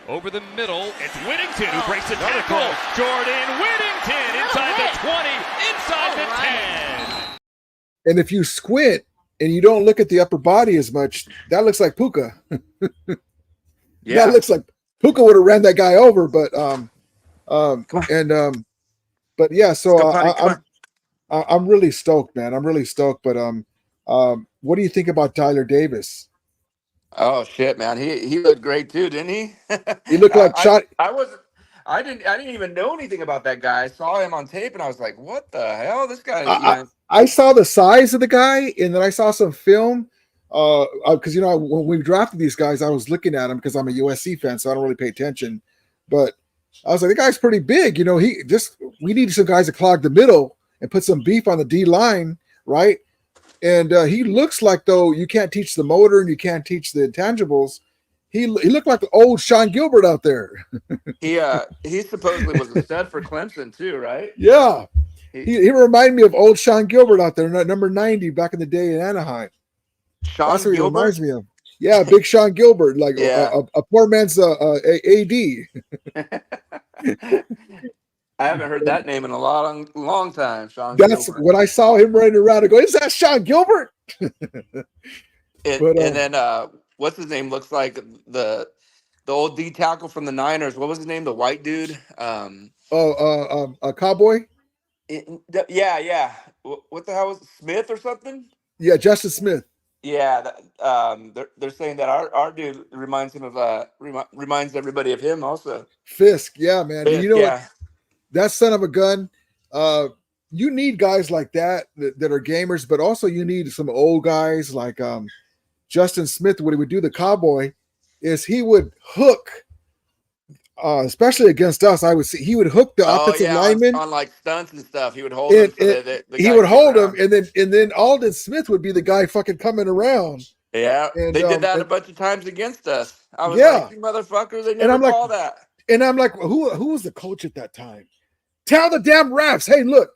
Over the middle, it's Whittington who breaks the tackle. Jordan Whittington inside the 20, inside the 10. And if you squint and you don't look at the upper body as much, that looks like Puka. Yeah, that looks like Puka would have ran that guy over, but but yeah. So I'm really stoked, man. I'm really stoked. But what do you think about Tyler Davis? Oh shit, man! He looked great too, didn't he? He looked like I didn't even know anything about that guy. I saw him on tape, and I was like, "What the hell? This guy." I saw the size of the guy, and then I saw some film. Because you know, when we drafted these guys, I was looking at him because I'm a USC fan, so I don't really pay attention. But I was like, the guy's pretty big. You know, we need some guys to clog the middle and put some beef on the D line, right? And he looks like, though, you can't teach the motor and you can't teach the intangibles. He looked like the old Sean Gilbert out there. He supposedly was a stud for Clemson too, right? Yeah. He reminded me of old Sean Gilbert out there, number 90 back in the day in Anaheim. That's what he reminds me of. Yeah, big Sean Gilbert, like a poor man's AD. I haven't heard that name in a long time, Sean That's Gilbert. when I saw him running around. I go, is that Sean Gilbert? And then what's his name? Looks like the old D tackle from the Niners. What was his name? The white dude. A Cowboy. Yeah. What the hell was it? Smith or something? Yeah, Justin Smith. Yeah, they're saying that our dude reminds him of reminds everybody of him also. Fisk, yeah, man. Fisk, you know what? That son of a gun. You need guys like that are gamers, but also you need some old guys like Justin Smith. What he would do, the Cowboy, is he would hook, especially against us. I would see he would hook the offensive lineman on like stunts and stuff. He would hold him. He would hold him, and then Alden Smith would be the guy fucking coming around. Yeah, and, they did that a bunch of times against us. I was like, you motherfuckers, they never call that. And I'm like, who was the coach at that time? Tell the damn refs, hey, look,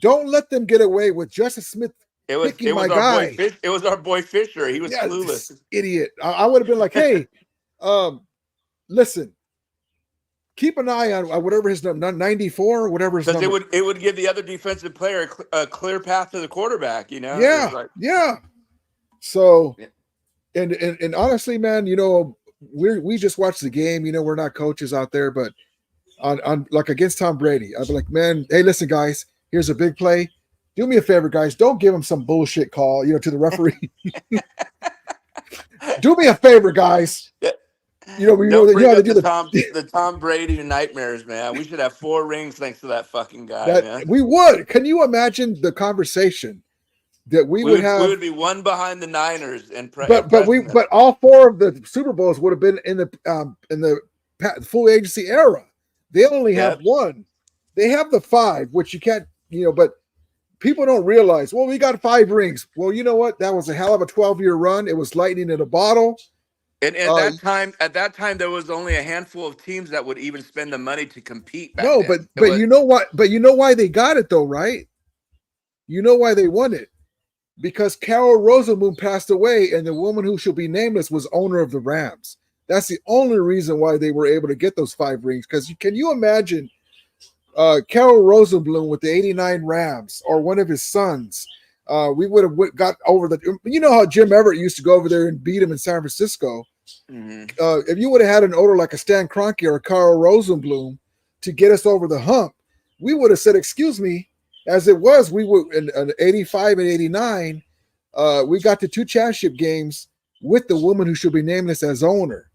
don't let them get away with Justin Smith picking my guy. It was our boy Fisher. He was clueless. Idiot. I would have been like, hey, listen, keep an eye on whatever his number, 94 or whatever his number. Because it would give the other defensive player a clear path to the quarterback, you know? Yeah. So, and honestly, man, you know, we just watch the game. You know, we're not coaches out there, but on like against Tom Brady, I'd be like, man, hey, listen, guys, here's a big play. Do me a favor, guys. Don't give him some bullshit call, you know, to the referee. Do me a favor, guys. You know, the Tom Brady nightmares, man. We should have 4 rings thanks to that fucking guy, man. We would. Can you imagine the conversation that we would have? We would be one behind the Niners, but all 4 of the Super Bowls would have been in the full agency era. They only have 1. They have the 5, which you can't, you know, but people don't realize, well, we got 5 rings. Well, you know what? That was a hell of a 12-year run. It was lightning in a bottle. And at that time, there was only a handful of teams that would even spend the money to compete. But you know what? But you know why they got it though, right? You know why they won it? Because Carol Rosenblum passed away, and the woman who shall be nameless was owner of the Rams. That's the only reason why they were able to get those 5 rings. Because can you imagine Carol Rosenblum with the '89 Rams or one of his sons? We would have got over the. You know how Jim Everett used to go over there and beat him in San Francisco. Mm-hmm. If you would have had an owner like a Stan Kroenke or a Carl Rosenblum to get us over the hump, we would have said, "Excuse me." As it was, we were in 85 and 89. We got the 2 championship games with the woman who should be nameless as owner.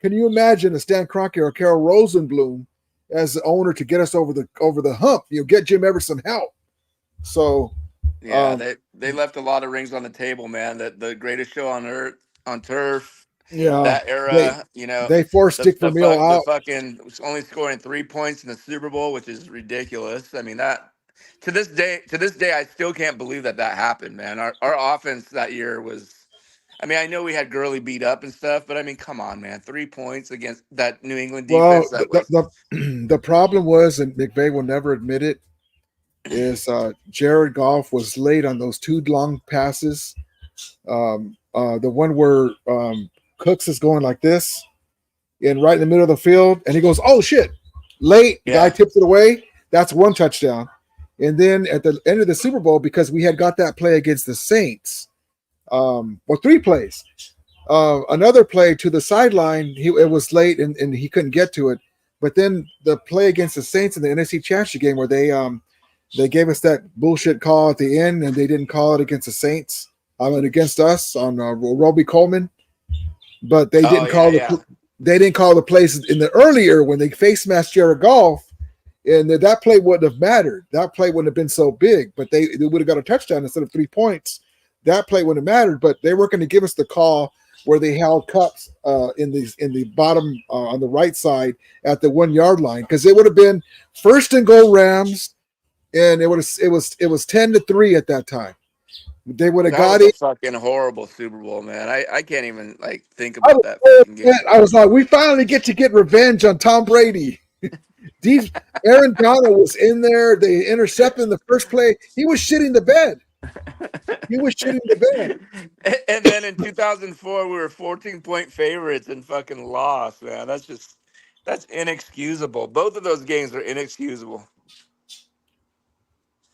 Can you imagine a Stan Kroenke or Carol Rosenblum as the owner to get us over the hump? You know, get Jim Everett some help. So, yeah, they left a lot of rings on the table, man. That the greatest show on earth on turf. Yeah, that era, you know, they forced Dick Vermeil out. The fucking only scoring 3 points in the Super Bowl, which is ridiculous. I mean, that to this day, I still can't believe that happened, man. Our offense that year was. I mean, I know we had Gurley beat up and stuff, but I mean, come on, man, 3 points against that New England defense. Well, the problem was, and McVay will never admit it, is Jared Goff was late on those 2 long passes. The one where Cooks is going like this, and right in the middle of the field, and he goes, "Oh shit!" Late, guy tips it away. That's 1 touchdown. And then at the end of the Super Bowl, because we had got that play against the Saints, 3 plays. Another play to the sideline, it was late and he couldn't get to it. But then the play against the Saints in the NFC Championship game where they gave us that bullshit call at the end, and they didn't call it against the Saints. Against us on Roby Coleman, but they didn't they didn't call the plays in the earlier when they face masked Jared Goff, and that play wouldn't have mattered. That play wouldn't have been so big, but they would have got a touchdown instead of 3 points. That play wouldn't have mattered, but they weren't going to give us the call where they held Cups in the bottom on the right side at the 1 yard line, because it would have been 1st and goal Rams, and it was 10-3 at that time. They would have That got was a it. fucking horrible Super Bowl, man. I can't even like think I about was, that so fucking upset. game. I was like, we finally get to get revenge on Tom Brady. These Aaron Donald was in there. They intercepted in the first play. He was shitting the bed. He was shitting the bed. And then in 2004, we were 14-point favorites and fucking lost, man. That's inexcusable. Both of those games are inexcusable.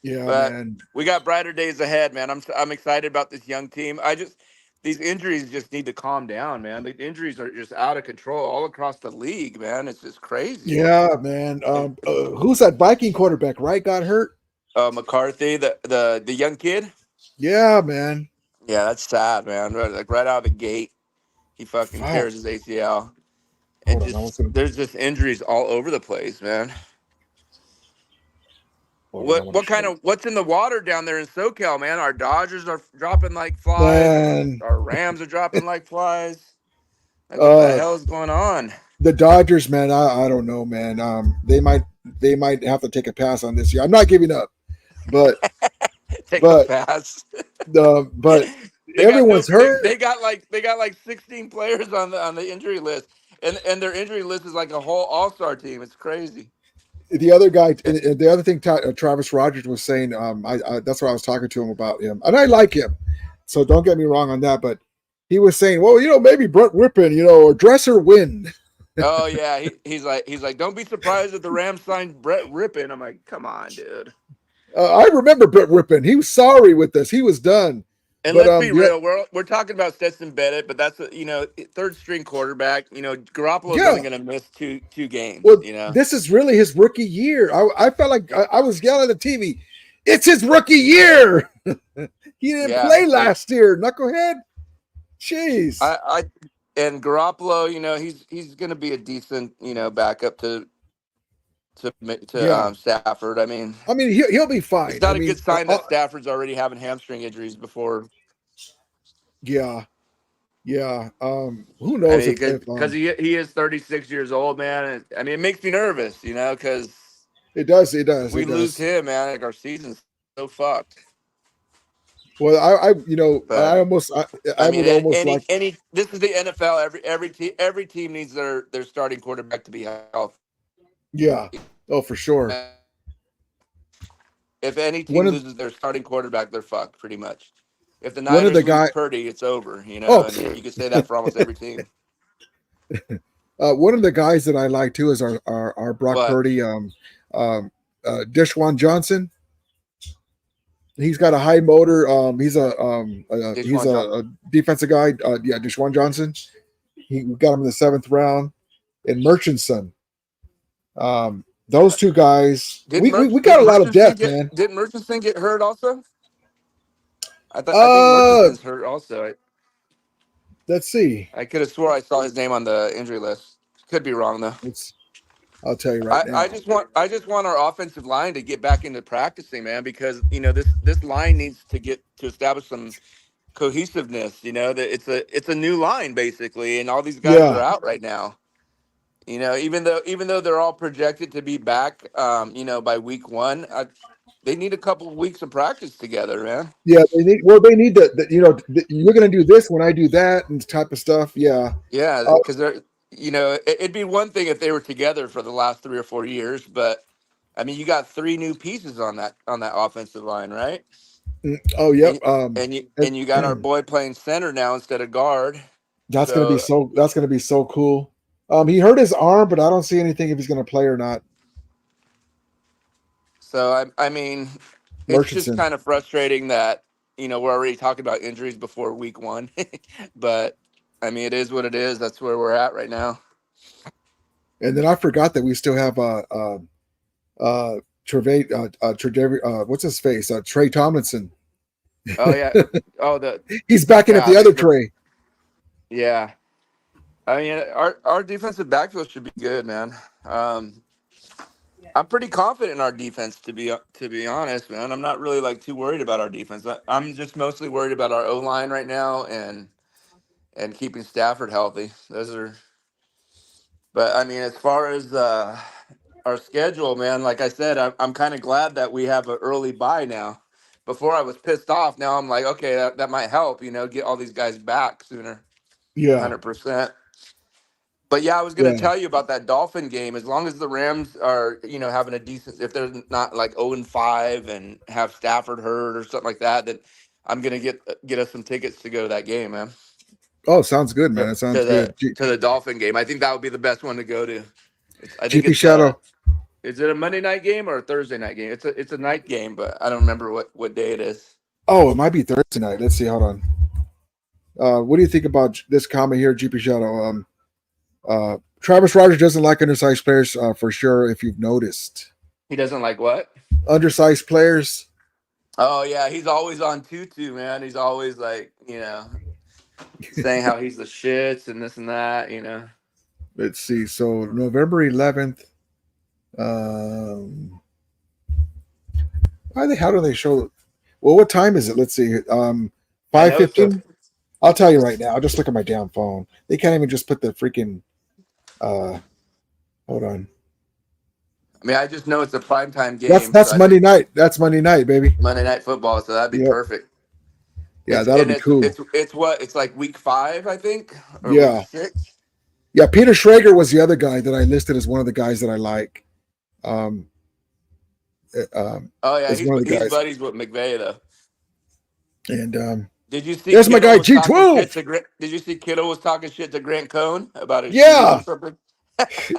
Yeah, But man. we got brighter days ahead, man. I'm excited about this young team. These injuries just need to calm down, man. The injuries are just out of control all across the league, man. It's just crazy. Yeah, man. Who's that Viking quarterback? Right, got hurt. McCarthy, the young kid. Yeah, man. Yeah, that's sad, man. Like right out of the gate, he fucking Fuck. tears his ACL, and Hold on, I was gonna. there's just injuries all over the place, man. Hold on, I want to show you. What's in the water down there in SoCal, man? Our Dodgers are dropping like flies, and Man, our Rams are dropping like flies. Like, what the hell is going on? the Dodgers, man. I don't know, man. They might have to take a pass on this year. I'm not giving up, but Take a but pass. but They got no. everyone's hurt. They got like 16 players on the injury list, and their injury list is like a whole all-star team. It's crazy. The other guy, the other thing, Travis Rogers was saying. That's what I was talking to him about him, and I like him. So don't get me wrong on that, but he was saying, well, maybe Brett Rippon, or Dresser win. Oh yeah, he's like, don't be surprised if the Rams signed Brett Rippon. I'm like, come on, dude. I remember Brett Rippon. He was sorry with this. He was done. And but, let's be yeah, real, we're talking about Stetson Bennett, but that's third string quarterback. Garoppolo's yeah. only going to miss two games. Well, this is really his rookie year. I felt like I was yelling at the TV. It's his rookie year. He didn't play last year. Knucklehead. Jeez. And Garoppolo, he's going to be a decent, backup to Stafford. I mean, he'll be fine. It's not a good sign that Stafford's already having hamstring injuries before. Yeah. Who knows? Because he is 36 years old, man. And, it makes me nervous, because it does. We lose him, man. Like our season's so fucked. Well, I would almost this is the NFL. Every team needs their starting quarterback to be healthy. Yeah. Oh, for sure. If any team loses their starting quarterback, they're fucked pretty much. If the Niners lose Purdy, it's over. And you can say that for almost every team. One of the guys that I like too is our Brock Purdy, Deshaun Johnson. He's got a high motor. He's a defensive guy. Deshaun Johnson. We got him in the 7th round. And Murchison. Those two guys. We got a lot of depth, man. Did Murchison get hurt also? I think Murchison's hurt also. Let's see. I could have swore I saw his name on the injury list. Could be wrong though. I'll tell you right now. I just want our offensive line to get back into practicing, man, because this line needs to establish some cohesiveness. That it's a new line basically, and all these guys are out right now. Even though they're all projected to be back, by week 1, they need a couple of weeks of practice together, man. Yeah, they need to. You're going to do this when I do that and type of stuff. Yeah. Yeah, because they're. It'd be one thing if they were together for the last 3 or 4 years, but you got 3 new pieces on that offensive line, right? Oh, yep. And you got our boy playing center now instead of guard. That's gonna be so cool. He hurt his arm, but I don't see anything if he's gonna play or not. So it's just kind of frustrating that we're already talking about injuries before week 1, but. It is what it is. That's where we're at right now. And then I forgot that we still have what's his face? Trey Tomlinson. Oh yeah. He's backing up the other Trey. Yeah. Our defensive backfield should be good, man. I'm pretty confident in our defense to be honest, man. I'm not really too worried about our defense. I'm just mostly worried about our O-line right now and keeping Stafford healthy. But as far as our schedule, man, like I said, I'm kind of glad that we have an early bye now. before I was pissed off. Now I'm like, okay, that might help, get all these guys back sooner. Yeah. 100%. But yeah, I was going to tell you about that Dolphin game. As long as the Rams are, having a decent, if they're not like 0-5 and have Stafford hurt or something like that, then I'm going to get us some tickets to go to that game, man. Oh, sounds good, man. It sounds good. To the Dolphin game. I think that would be the best one to go to. I think GP Shadow. Is it a Monday night game or a Thursday night game? It's a night game, but I don't remember what day it is. Oh, it might be Thursday night. Let's see. Hold on. What do you think about this comment here, GP Shadow? Travis Rogers doesn't like undersized players for sure, if you've noticed. He doesn't like what? Undersized players. Oh, yeah. He's always on tutu, man. He's always like, saying how he's the shits and this and that, Let's see. So November 11th. How do they show? Well, what time is it? Let's see. 5:15. I'll tell you right now. I'll just look at my damn phone. They can't even just put the freaking. Hold on. I mean, I just know it's a primetime game. That's Monday night. That's Monday night, baby. Monday Night Football, so that'd be perfect. Yeah, that'll be cool. It's what? It's like week 5, I think. Or yeah. Week 6? Yeah, Peter Schrager was the other guy that I listed as one of the guys that I like. Oh yeah, he's buddies with McVay though. And did you see? There's my guy G12. Did you see Kittle was talking shit to Grant Cohn about it? Yeah.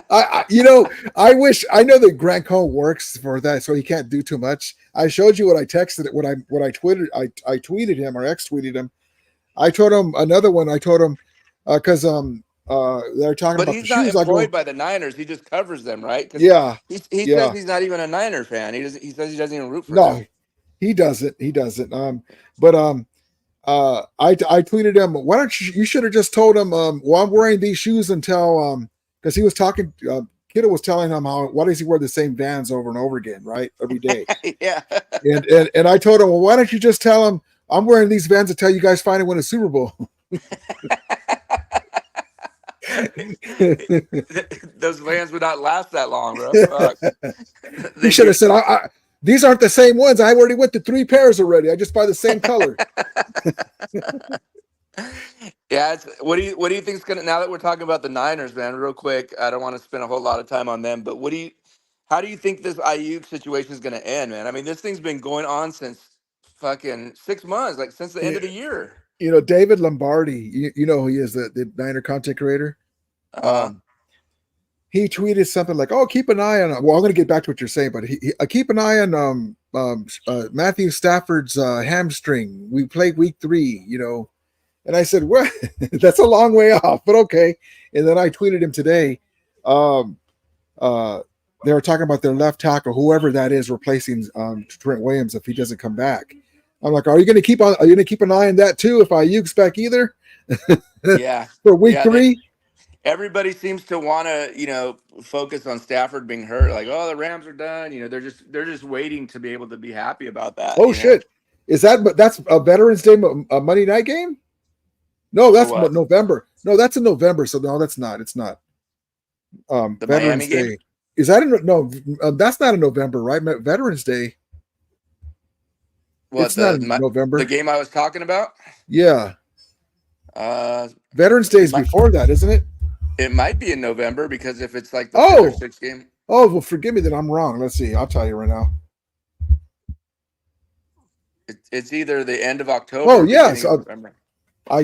I know that Grant Cohn works for that, so he can't do too much. I showed you what I texted, what I tweeted. I tweeted him or X tweeted him. I told him another one. I told him because they're talking about the shoes. But he's not employed by the Niners. He just covers them, right? Yeah. He says he's not even a Niner fan. He says he doesn't even root for them. No, he doesn't. He doesn't. I tweeted him. Why don't you should have just told him. Well, I'm wearing these shoes until because he was talking. Kiddo was telling him why does he wear the same Vans over and over again, right? Every day. Yeah. And I told him, well, why don't you just tell him I'm wearing these Vans until you guys finally win a Super Bowl. Those Vans would not last that long, bro. He should have said, these aren't the same ones. I already went to 3 pairs already. I just buy the same color. Yeah. What do you think's gonna? Now that we're talking about the Niners, man, real quick. I don't want to spend a whole lot of time on them, but how do you think this Ayuk situation is gonna end, man? I mean, this thing's been going on since fucking 6 months, like since the end of the year. David Lombardi, you know who he is, the Niner content creator. He tweeted something like, "Oh, keep an eye on." Well, I'm going to get back to what you're saying, but he keep an eye on Matthew Stafford's hamstring. We play week 3, and I said, "Well, that's a long way off, but okay." And then I tweeted him today. They were talking about their left tackle, whoever that is, replacing Trent Williams if he doesn't come back. I'm like, are you going to keep an eye on that too if Ayuk's back either? Yeah. For week 3. Everybody seems to want to, focus on Stafford being hurt. Like, oh, the Rams are done. They're just waiting to be able to be happy about that. Oh shit! That's a Veterans Day Monday night game? No, that's November. No, that's in November. So no, that's not. It's not. The Veterans Miami Day. Game? Is that that's not in November, right? Veterans Day. What, it's not in November. The game I was talking about? Yeah. Veterans Day is before that, isn't it? It might be in November because if it's like the 5th or 6th game. Oh, well, forgive me that I'm wrong. Let's see. I'll tell you right now. It's either the end of October. Oh, yes. I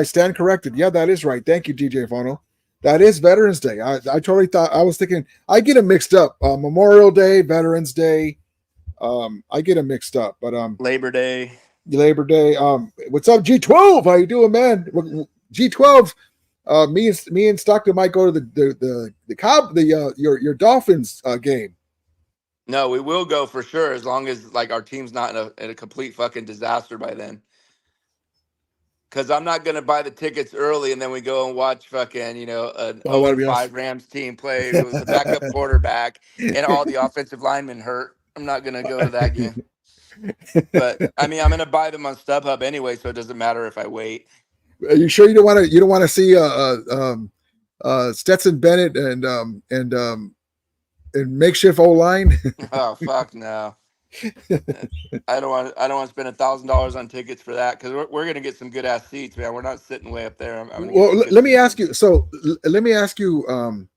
stand corrected. Yeah, that is right. Thank you, DJ Fono. That is Veterans Day. I totally thought, I was thinking, I get them mixed up. Memorial Day, Veterans Day. I get them mixed up, but Labor Day. What's up, G12? How you doing, man? G12. Me and Stockton might go to your Dolphins game. No, we will go for sure as long as like our team's not in a complete fucking disaster by then. Because I'm not gonna buy the tickets early and then we go and watch fucking an 0-5 Rams team play with the backup quarterback and all the offensive linemen hurt. I'm not gonna go to that game. But I mean, I'm gonna buy them on StubHub anyway, so it doesn't matter if I wait. Are you sure you don't want to see Stetson Bennett and makeshift O-line? Oh fuck no. I don't want to spend $1,000 on tickets for that because we're going to get some good ass seats, man. We're not sitting way up there. I'm going to get some good let me seats. ask you. So let me ask you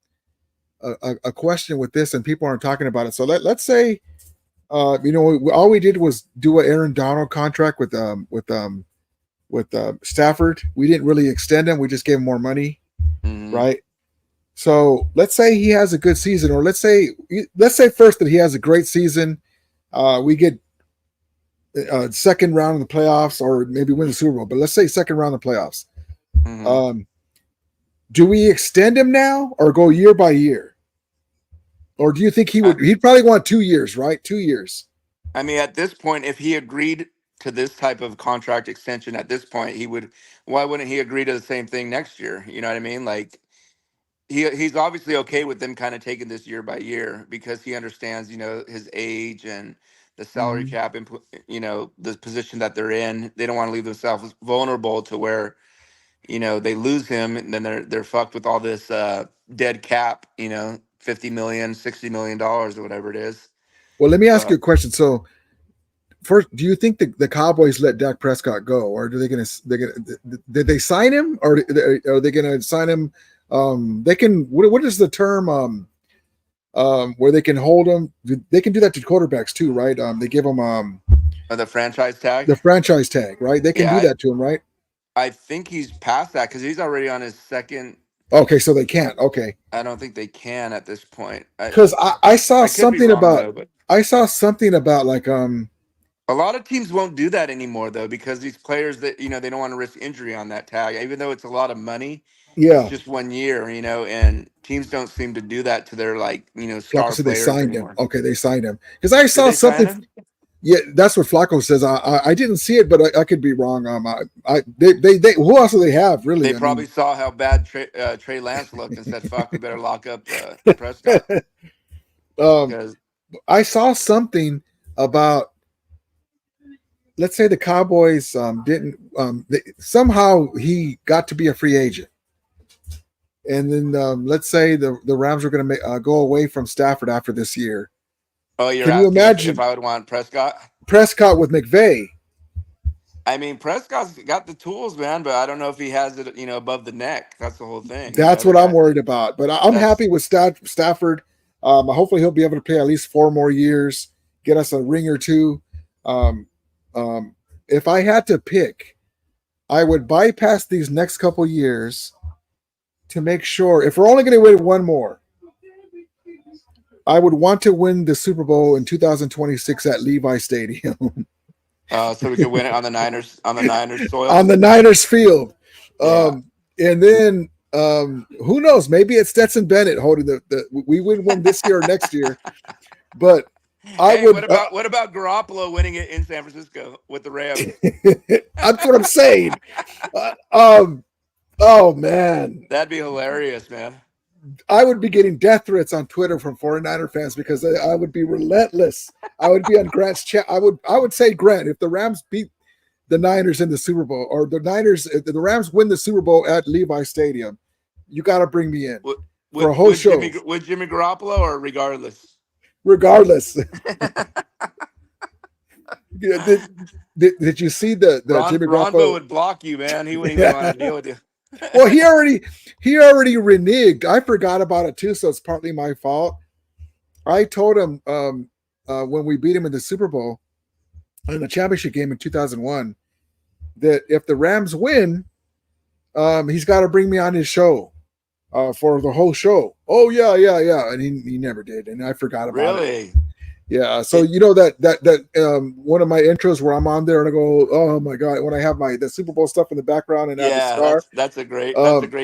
a question with this, and people aren't talking about it. So let's say, all we did was do an Aaron Donald contract with Stafford. We didn't really extend him. We just gave him more money, right? So let's say he has a good season, or let's say first that he has a great season. We get second round in the playoffs, or maybe win the Super Bowl. But let's say second round in the playoffs. Do we extend him now, or go year by year? Or do you think he'd probably want 2 years, right? 2 years. I mean, at this point, if he agreed to this type of contract extension at this point, why wouldn't he agree to the same thing next year? You know what I mean? Like he's obviously okay with them kind of taking this year by year because he understands, his age and the salary cap and, the position that they're in. They don't want to leave themselves vulnerable to where, they lose him and then they're fucked with all this dead cap, $50 million, $60 million or whatever it is. Well, let me ask you a question. So first, do you think the Cowboys let Dak Prescott go, or did they sign him, or are they going to sign him? They can. What is the term? Where they can hold him? They can do that to quarterbacks too, right? They give them the franchise tag. The franchise tag, right? They can do that to him, right? I think he's past that because he's already on his second. Okay, so they can't. Okay, I don't think they can at this point. Because I saw something about like a lot of teams won't do that anymore though because these players that they don't want to risk injury on that tag even though it's a lot of money. Yeah, it's just 1 year, and teams don't seem to do that to their star so players they signed anymore. him. Okay, they signed him because I saw something. Yeah, that's what Flacco says. I didn't see it, but I could be wrong. They who else do they have really? They probably saw how bad Trey Lance looked and said, "Fuck, we better lock up Prescott." I saw something about, let's say the Cowboys didn't somehow he got to be a free agent, and then let's say the Rams were going to go away from Stafford after this year. Oh, Can you imagine if I would want Prescott? Prescott with McVay. I mean, Prescott's got the tools, man, but I don't know if he has it, above the neck. That's the whole thing. That's what I'm worried about. But I'm happy with Stafford. Hopefully he'll be able to play at least 4 more years, get us a ring or two. If I had to pick, I would bypass these next couple years to make sure, if we're only going to win one more, I would want to win the Super Bowl in 2026 at Levi Stadium. So we could win it on the Niners soil. On the Niners field. And then who knows? Maybe it's Stetson Bennett holding we wouldn't win this year or next year. But what about Garoppolo winning it in San Francisco with the Rams? That's what I'm saying. Oh man. That'd be hilarious, man. I would be getting death threats on Twitter from 49er fans because I would be relentless. I would be on Grant's chat. I would say, Grant, if the Rams beat the Niners in the Super Bowl, or the Rams win the Super Bowl at Levi Stadium, you got to bring me in for a whole show. With Jimmy Garoppolo or regardless? Regardless. Did you see the Jimmy Garoppolo? Ronbo would block you, man. He wouldn't even want to deal with you. Well, he already reneged. I forgot about it too, so it's partly my fault. I told him when we beat him in the Super Bowl in the championship game in 2001 that if the Rams win, he's got to bring me on his show for the whole show. Oh yeah, and he never did, and I forgot about it. Really? Yeah, so that one of my intros where I'm on there and I go, oh my god, when I have the Super Bowl stuff in the background and have the star. That's a great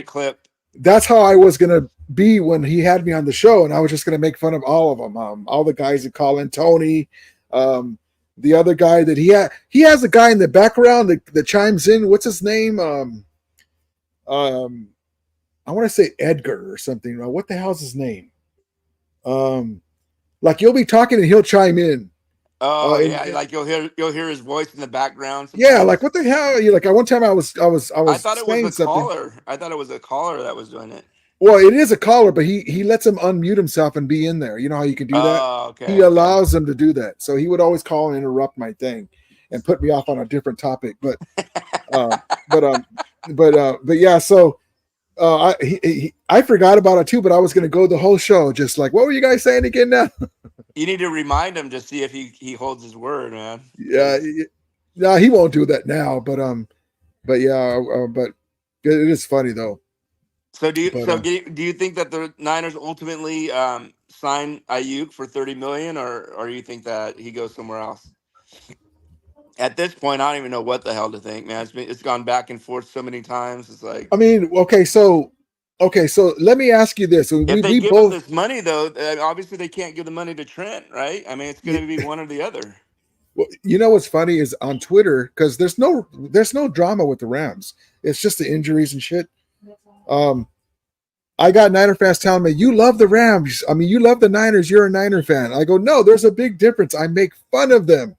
clip. That's how I was gonna be when he had me on the show, and I was just gonna make fun of all of them, all the guys that call in Tony, the other guy that he has a guy in the background that chimes in. What's his name? I want to say Edgar or something. What the hell's his name? Like you'll be talking and he'll chime in. Oh like you'll hear his voice in the background. Sometimes. Yeah, like what the hell? Like at one time I was. I thought it was a caller. I thought it was a caller that was doing it. Well, it is a caller, but he lets him unmute himself and be in there. You know how you can do that? Oh, okay. He allows him to do that. So he would always call and interrupt my thing and put me off on a different topic. But yeah. So I forgot about it too. But I was going to go the whole show just like, what were you guys saying again now? You need to remind him to see if he holds his word, man. Yeah. No, he won't do that now. But yeah. But it is funny though. So do you think that the Niners ultimately sign Ayuk for $30 million, or you think that he goes somewhere else? At this point, I don't even know what the hell to think, man. It's gone back and forth so many times. It's like, I mean, okay, so let me ask you this: if they we give both him this money, though, obviously they can't give the money to Trent, right? I mean, it's going to be one or the other. Well, you know what's funny is on Twitter, because there's no drama with the Rams. It's just the injuries and shit. I got Niner fans telling me, you love the Rams. I mean, you love the Niners. You're a Niner fan. I go, no, there's a big difference. I make fun of them.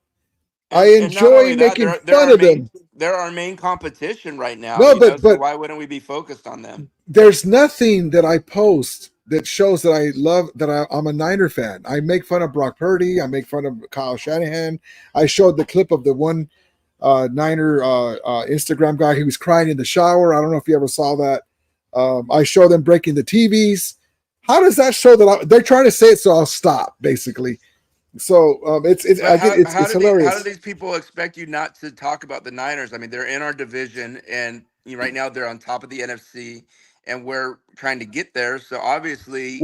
I enjoy making fun of them. They're our main competition right now. No, but so why wouldn't we be focused on them? There's nothing that I post that shows that I love that I'm a Niner fan. I make fun of Brock Purdy. I make fun of Kyle Shanahan. I showed the clip of the one Niner Instagram guy who was crying in the shower. I don't know if you ever saw that. I show them breaking the TVs. How does that show that they're trying to say it? So I'll stop, basically. So it's hilarious. How do these people expect you not to talk about the Niners? I mean, they're in our division, and right now they're on top of the NFC, and we're trying to get there. So obviously,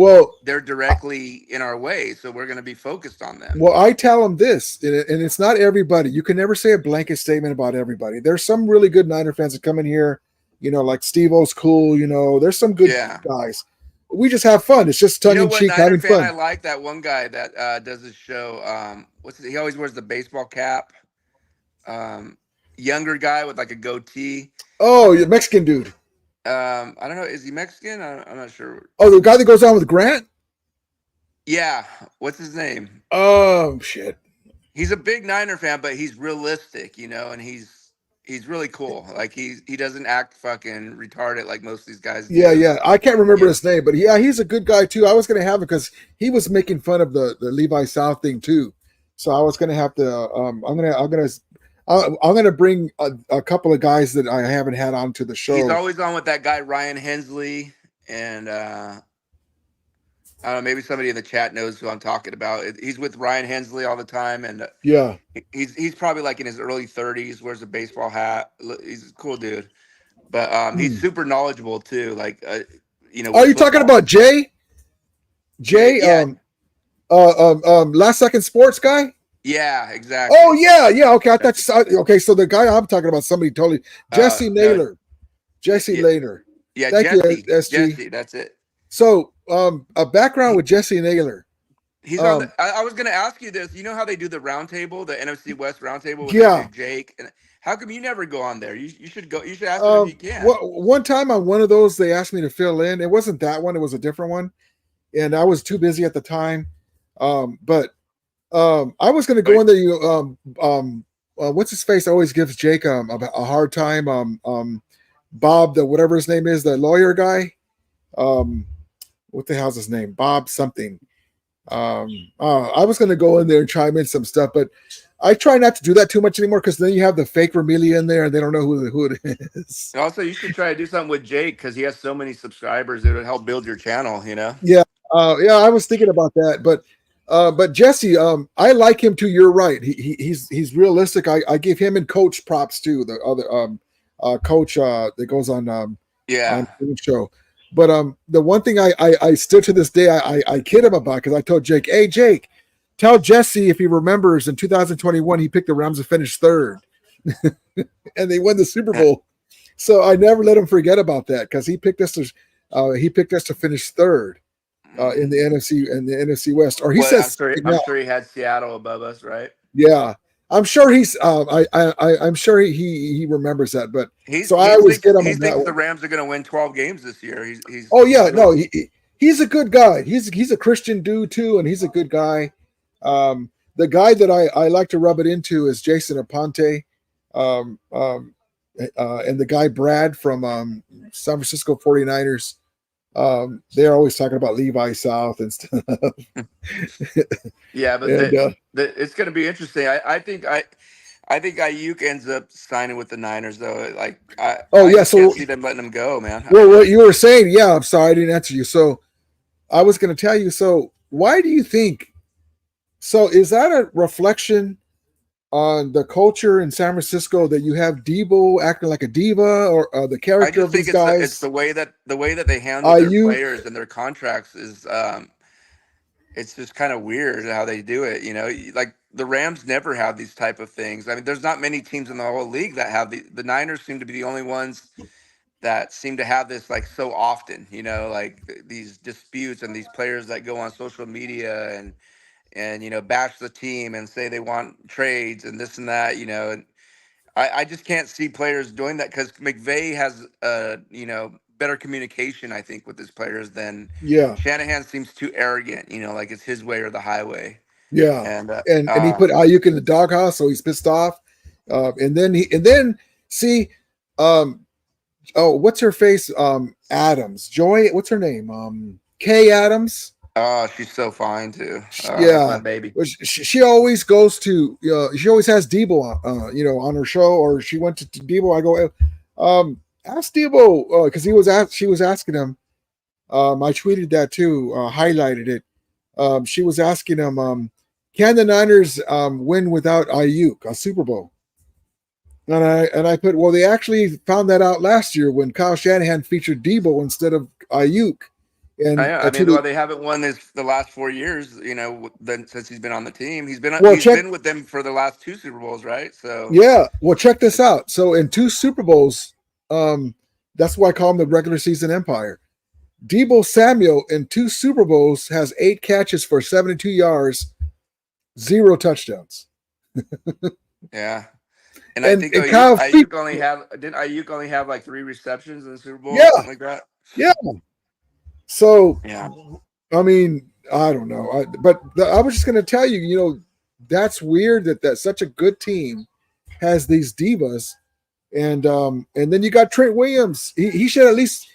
they're directly in our way. So we're going to be focused on them. Well, I tell them this, and it's not everybody. You can never say a blanket statement about everybody. There's some really good Niner fans that come in here. Like Steve-O's cool. There's some good guys. We just have fun. It's just tongue in cheek, having fun. I like that one guy that does his show. He always wears the baseball cap. Younger guy with like a goatee. Oh, you're Mexican dude. I don't know. Is he Mexican? I'm not sure. Oh, the guy that goes on with Grant? Yeah. What's his name? Oh, shit. He's a big Niner fan, but he's realistic, and he's really cool. Like he doesn't act fucking retarded like most of these guys do. Yeah. I can't remember his name, but yeah, he's a good guy too. I was gonna have it because he was making fun of the Levi South thing too. So I was gonna have to. I'm gonna bring a couple of guys that I haven't had onto the show. He's always on with that guy Ryan Hensley, and I don't know, maybe somebody in the chat knows who I'm talking about. He's with Ryan Hensley all the time, and yeah, he's probably like in his early 30s, wears a baseball hat. He's a cool dude, but he's super knowledgeable too. Like, Are you talking about Jay? Yeah. Last Second Sports guy? Yeah, exactly. Oh yeah. Okay, I thought. Okay, so the guy I'm talking about, somebody totally Jesse Naylor. Jesse Naylor. Yeah, thank Jesse, you, SG. Jesse, that's it. So, a background with Jesse Naylor. He's on. I was going to ask you this. You know how they do the roundtable, the NFC West roundtable with Jake? And how come you never go on there? You should go. You should ask him if you can. One time on one of those, they asked me to fill in. It wasn't that one. It was a different one, and I was too busy at the time. But I was going to go in there. What's his face? Always gives Jake a hard time. Bob, the whatever his name is, the lawyer guy. What the hell's his name? Bob something. I was going to go in there and chime in some stuff, but I try not to do that too much anymore because then you have the fake Vermillion in there and they don't know who it is. Also, you should try to do something with Jake because he has so many subscribers. It would help build your channel, Yeah. I was thinking about that, but Jesse, I like him too. You're right. He's realistic. I give him and Coach props too. The other Coach that goes on on the show. But the one thing I still to this day I kid him about because I told Jake, hey Jake, tell Jesse if he remembers in 2021 he picked the Rams to finish third, and they won the Super Bowl. So I never let him forget about that because he picked us to finish third in the NFC West. Or he says, I'm sure he had Seattle above us, right? Yeah. I'm sure he's. I'm sure he remembers that, but he always get him. He thinks the Rams are going to win 12 games this year. He's he's a good guy. He's a Christian dude too, and he's a good guy. The guy that I like to rub it into is Jason Aponte, and the guy Brad from San Francisco 49ers. They're always talking about Levi South and stuff. Yeah, but And it's going to be interesting. I think Ayuk ends up signing with the Niners, though. Like oh I yeah, just can't so see them letting him go, man. well, what you were saying, yeah, I'm sorry I didn't answer you. So I was going to tell you. So why do you think? So is that a reflection on the culture in San Francisco that you have Debo acting like a diva, or the I character just of think these it's guys? the way that they handle their Ayuk, players and their contracts is it's just kind of weird how they do it. Like the Rams never have these type of things. I mean, there's not many teams in the whole league that have the Niners seem to be the only ones that seem to have this like so often. Like these disputes and these players that go on social media and bash the team and say they want trades and this and that. And I just can't see players doing that because McVay has better communication, I think, with his players than yeah, Shanahan seems too arrogant, like it's his way or the highway. yeah, And and he put Ayuk in the doghouse, so he's pissed off. And then see, um, oh, what's her face? Adams, Joy. What's her name? Kay Adams. oh, she's so fine too. That's my Yeah, baby. but she always goes to. She always has Debo, on her show, or she went to Debo. I go, ask Debo because She was asking him. I tweeted that too, highlighted it. She was asking him, can the Niners win without Ayuk a Super Bowl? And I put, well, they actually found that out last year when Kyle Shanahan featured Debo instead of Ayuk. And I mean, well, they haven't won the last 4 years, since he's been on the team. He's been with them for the last 2 Super Bowls, right? So yeah, well, check this out. So in 2 Super Bowls, that's why I call him the regular season empire. Debo Samuel in 2 Super Bowls has 8 catches for 72 yards, 0 touchdowns. yeah. And I think Ayuk only have like 3 receptions in the Super Bowl, yeah, something like that. Yeah. So, yeah. I mean, I don't know. I was just going to tell you, that's weird that such a good team has these divas, and then you got Trent Williams. He should at least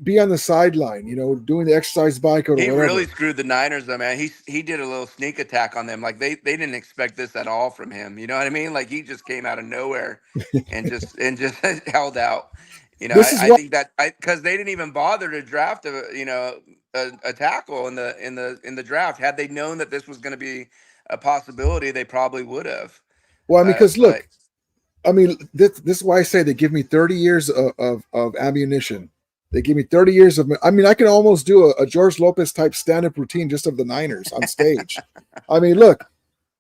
be on the sideline, doing the exercise bike or He whatever. really screwed the Niners, though, man. He did a little sneak attack on them. Like they didn't expect this at all from him. You know what I mean? Like he just came out of nowhere and just held out. I think that because they didn't even bother to draft a tackle in the draft. Had they known that this was going to be a possibility, they probably would have. Well, I mean, because look, this is why I say they give me 30 years of ammunition. They give me 30 years of. I mean, I can almost do a George Lopez type stand-up routine just of the Niners on stage. I mean, look,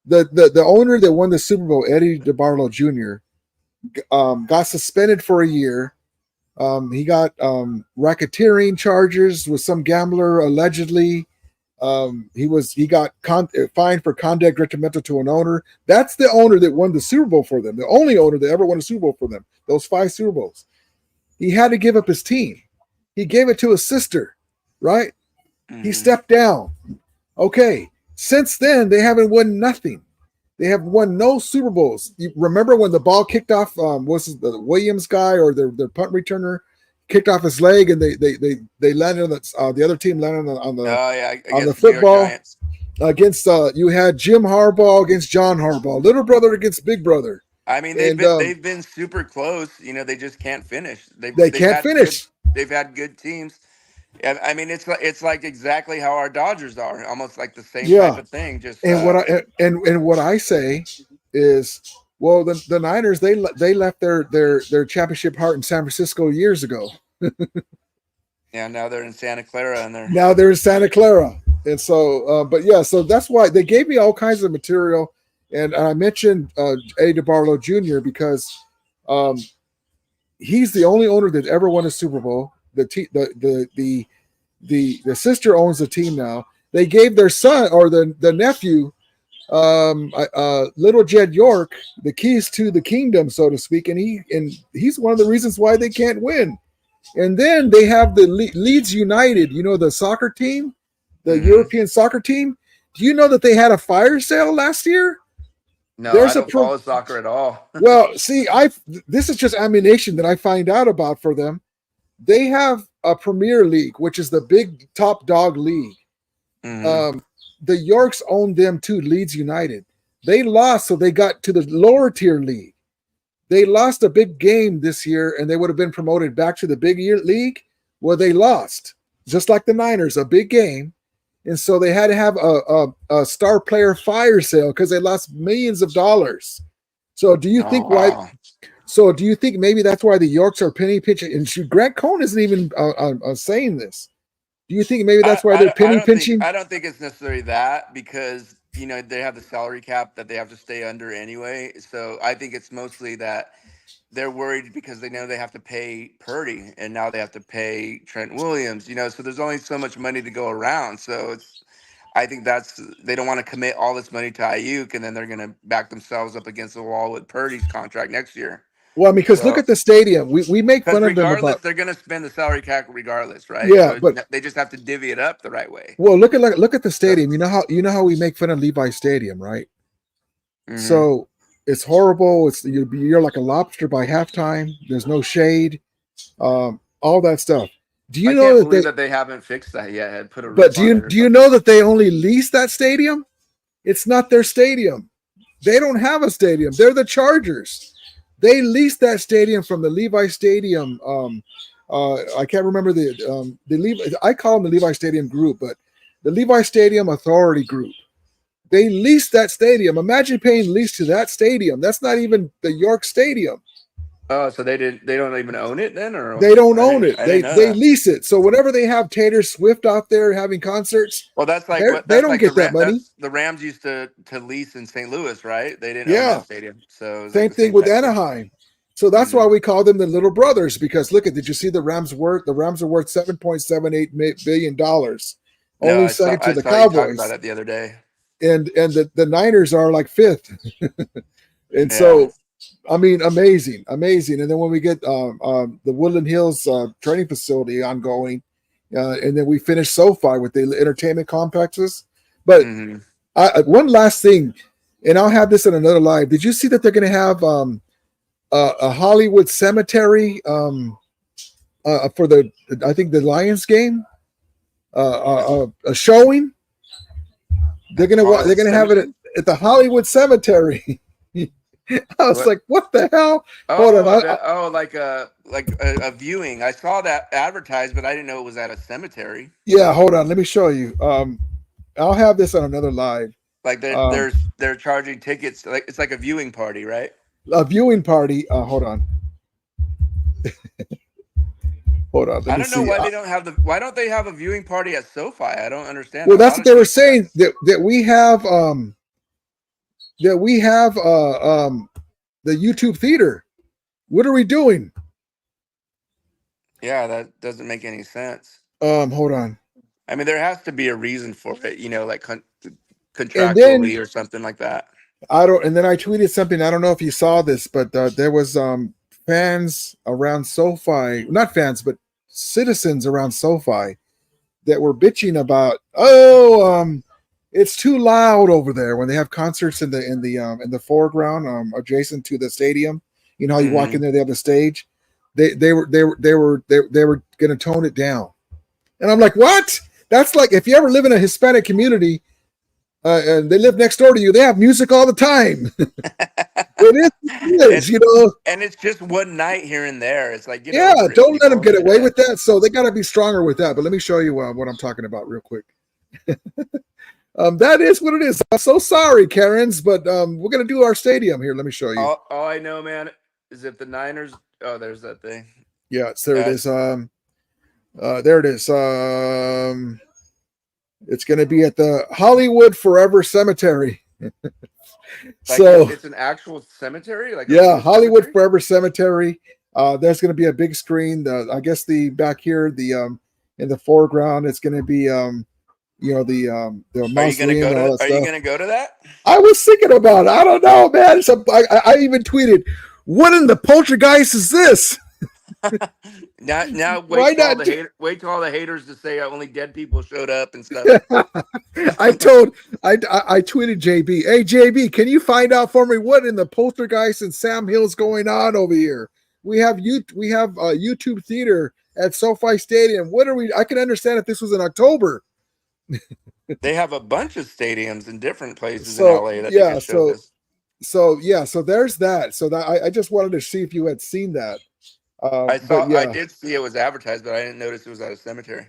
the owner that won the Super Bowl, Eddie DeBartolo Jr., got suspended for a year. He got racketeering charges with some gambler allegedly. He got fined for conduct detrimental to an owner. That's the owner that won the Super Bowl for them. The only owner that ever won a Super Bowl for them. Those 5 Super Bowls. He had to give up his team. He gave it to his sister, right? He stepped down. Okay. Since then, they haven't won nothing. They have won no Super Bowls. You remember when the ball kicked off? Was it the Williams guy or their punt returner kicked off his leg, and they landed on the other team landed on the football against you had Jim Harbaugh against John Harbaugh, little brother against big brother. I mean, they've been super close. They just can't finish. They can't finish. They've had good teams. I mean, it's like exactly how our Dodgers are, almost like the same type of thing. Just what I say is, well, the Niners they left their championship heart in San Francisco years ago. Yeah, now they're in Santa Clara, and so, but yeah, so that's why they gave me all kinds of material, and I mentioned Eddie DeBartolo Jr. because he's the only owner that ever won a Super Bowl. The sister owns the team now. They gave their son or the nephew, little Jed York, the keys to the kingdom, so to speak, and he's one of the reasons why they can't win. And then they have the Leeds United, the soccer team, the European soccer team. Do you know that they had a fire sale last year? No, I don't follow soccer at all. Well, see, this is just ammunition that I find out about for them. They have a Premier League, which is the big top dog league. Mm-hmm. The Yorks owned them too, Leeds United. They lost, so they got to the lower tier league. They lost a big game this year, and they would have been promoted back to the big year league. Well, they lost, just like the Niners, a big game. And so they had to have a star player fire sale because they lost millions of dollars. So do you think why? Wow. So do you think maybe that's why the Yorks are penny pinching? And Grant Cohn isn't even saying this. Do you think maybe that's why they're penny pinching? I don't think it's necessarily that, because they have the salary cap that they have to stay under anyway. So I think it's mostly that they're worried because they know they have to pay Purdy, and now they have to pay Trent Williams. So there's only so much money to go around. So I think they don't want to commit all this money to Ayuk, and then they're going to back themselves up against the wall with Purdy's contract next year. Well, because look at the stadium. We make fun of them about. They're going to spend the salary cap regardless, right? Yeah, so but they just have to divvy it up the right way. Well, look at the stadium. You know how we make fun of Levi Stadium, right? Mm-hmm. So it's horrible. You're like a lobster by halftime. There's no shade. All that stuff. Do you know that they haven't fixed that yet? Do you know that they only lease that stadium? It's not their stadium. They don't have a stadium. They're the Chargers. They leased that stadium from the Levi Stadium. I can't remember the Levi. I call them the Levi Stadium Group, but the Levi Stadium Authority Group. They leased that stadium. Imagine paying lease to that stadium. That's not even the York Stadium. Oh, so they don't even own it then, or they don't own it. They lease it. So whenever they have Taylor Swift out there having concerts, well, that's like they don't get that money. The Rams used to lease in St. Louis, right? They didn't own that stadium. So same thing with Anaheim. So that's why we call them the little brothers, because did you see the Rams worth? The Rams are worth $7.78 billion. Only second to the Cowboys. Talking about that the other day. And the Niners are like fifth. And so, I mean, amazing. And then when we get the Woodland Hills training facility ongoing, and then we finish SoFi with the entertainment complexes. But one last thing, and I'll have this in another live. Did you see that they're going to have a Hollywood Cemetery for the Lions game? A showing. They're gonna have it at the Hollywood Cemetery. I was like, "What the hell?" Hold on. Like a viewing. I saw that advertised, but I didn't know it was at a cemetery. Yeah, hold on. Let me show you. I'll have this on another live. Like they're charging tickets. Like it's like a viewing party, right? A viewing party. Hold on. Hold on. I don't know why they don't have why don't they have a viewing party at SoFi? I don't understand. Well, that's what they were saying, that we have the YouTube theater. What are we doing? Yeah, that doesn't make any sense. Hold on. I mean, there has to be a reason for it, like contractually or something like that. And then I tweeted something. I don't know if you saw this, but there was fans around SoFi, not fans, but citizens around SoFi that were bitching about, it's too loud over there when they have concerts in the foreground, adjacent to the stadium. You know how you walk in there, they have a stage. They were going to tone it down, and I'm like, what? That's like if you ever live in a Hispanic community. And they live next door to you. They have music all the time. It is, And it's just one night here and there. It's like, don't let them get away with that. So they got to be stronger with that. But let me show you what I'm talking about real quick. That is what it is. I'm so sorry, Karens, but we're gonna do our stadium here. Let me show you. All I know, man, is if the Niners. Oh, there's that thing. Yeah, there it is. There it is. It's going to be at the Hollywood Forever Cemetery. So it's an actual cemetery, Hollywood Forever Cemetery. There's going to be a big screen. I guess the back here, in the foreground, it's going to be the mausoleum. Are you going to go to that? I was thinking about it. I don't know, man. I even tweeted, "What in the poltergeist is this?" Now wait till all the haters to say only dead people showed up and stuff. I tweeted JB, "Hey JB, can you find out for me what in the poltergeist and Sam Hill's going on over here? We have YouTube theater at SoFi Stadium. What are we? I can understand if this was in October. They have a bunch of stadiums in different places in So LA that they yeah, could show this. so there's that. So that I just wanted to see if you had seen that. But I yeah, did see it was advertised, but I didn't notice it was at a cemetery.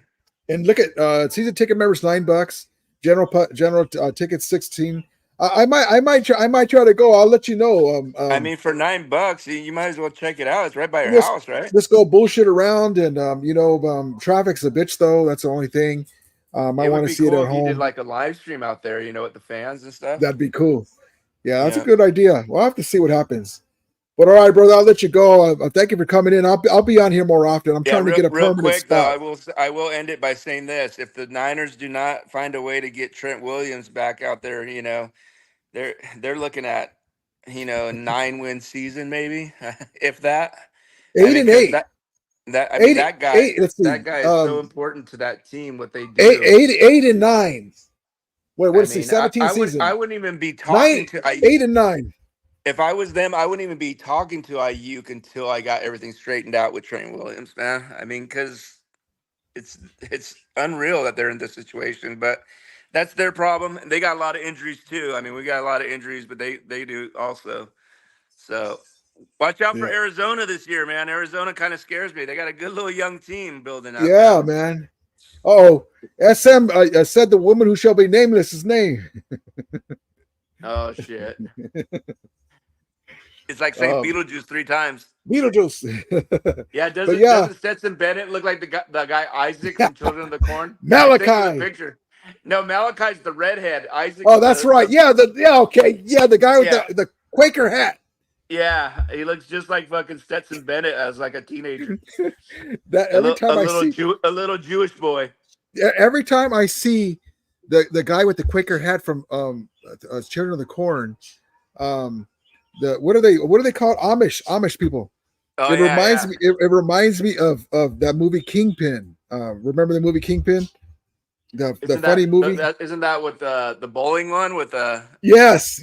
and look at season ticket members $9, general tickets 16. I might try to go. I'll let you know. I mean, for $9, you might as well check it out. It's right by your Just house, right? just go bullshit around, and traffic's a bitch though. That's the only thing. I It would want to be see it cool at if you did home. like a live stream out there, with the fans and stuff. That'd be cool. Yeah, that's a Yeah. good idea. We'll have to see what happens. But all right, brother, I'll let you go. Thank you for coming in. I'll be on here more often. I'm trying to get a real permanent quick spot. though, I will end it by saying this: if the Niners do not find a way to get Trent Williams back out there, they're looking at a 9-win season maybe, if that. I mean, 8-8. that guy, Let's see. that guy is so important to that team. What they do. 8-9. Wait, what I is he? mean, 17 season. I wouldn't even be talking to 8-9. If I was them, I wouldn't even be talking to Ayuk until I got everything straightened out with Trent Williams, man. I mean, because it's unreal that they're in this situation, but that's their problem. They got a lot of injuries too. I mean, we got a lot of injuries, but they do also. So watch out for Arizona this year, man. Arizona kind of scares me. They got a good little young team building up. Yeah, man. Oh, SM said the woman who shall be nameless his name. Oh shit. It's like saying Beetlejuice 3 times. Beetlejuice. Yeah, doesn't Stetson Bennett look like the guy Isaac from Children of the Corn? Malachi. I think the picture. No, Malachi's the redhead. Isaac. Oh, that's right. Okay. Yeah, the guy with the Quaker hat. Yeah, he looks just like fucking Stetson Bennett as like a teenager. A little Jewish boy. Every time I see the guy with the Quaker hat from Children of the Corn, what are they called? Amish people. Oh, it reminds me. It reminds me of that movie Kingpin. Remember the movie Kingpin? The funny movie. Isn't that with the bowling one with Yes.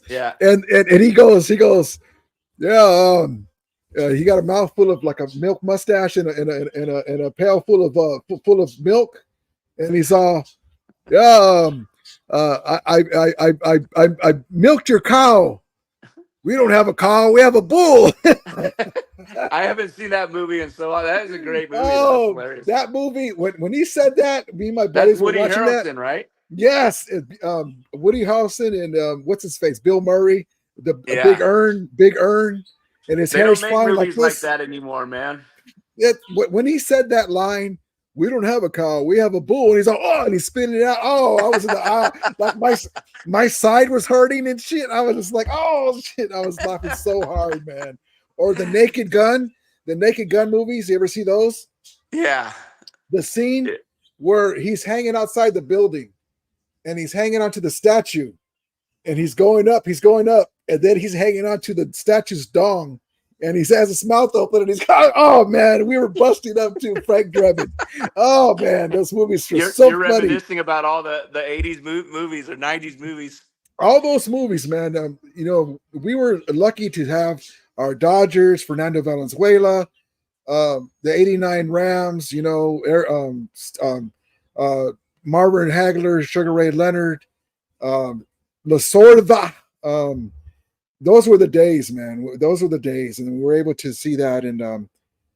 Yeah. And he goes. Yeah. He got a mouthful of like a milk mustache and a pail full of milk, and he's all, yeah. I milked your cow. We don't have a cow. We have a bull. I haven't seen that movie in so long. That is a great movie. Oh, that movie. When he said that, me and my buddies were watching Harrelson, that. Right? Yes. Woody Harrelson and what's his face? Bill Murray. The Big Earn. And his hair's flying like this. Like that anymore, man. When he said that line, we don't have a cow, we have a bull, and he's like, oh, and he's spitting it out. Oh, I was in the eye, like my side was hurting and shit. I was just like, oh shit, I was laughing so hard, man. Or the Naked Gun movies. You ever see those? Yeah. The scene where he's hanging outside the building, and he's hanging onto the statue, and he's going up, and then he's hanging onto the statue's dong. And he has his mouth open, and he's oh man, we were busting up to Frank Drebin. Oh man, those movies were so you're funny. Reminiscing about all the 80s movies or 90s movies. All those movies, man. We were lucky to have our Dodgers, Fernando Valenzuela, the '89 Rams. Marvin Hagler, Sugar Ray Leonard, Lasorda. Those were the days, man. Those were the days, and we were able to see that. And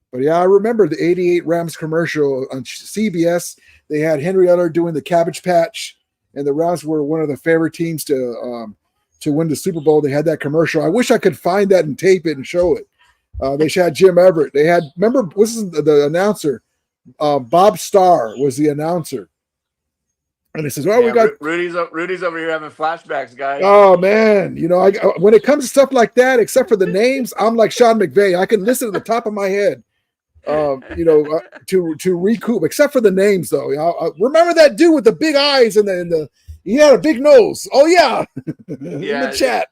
but yeah, I remember the '88 Rams commercial on CBS. They had Henry Eller doing the Cabbage Patch, and the Rams were one of the favorite teams to win the Super Bowl. They had that commercial. I wish I could find that and tape it and show it. They had Jim Everett. They had, remember, this is the announcer. Bob Starr was the announcer. And he says, "Well, we got Rudy's over here having flashbacks, guys." Oh man, when it comes to stuff like that, except for the names, I'm like Sean McVay. I can listen to the top of my head, to recoup. Except for the names, though. Remember that dude with the big eyes and he had a big nose. Oh yeah, in the chat.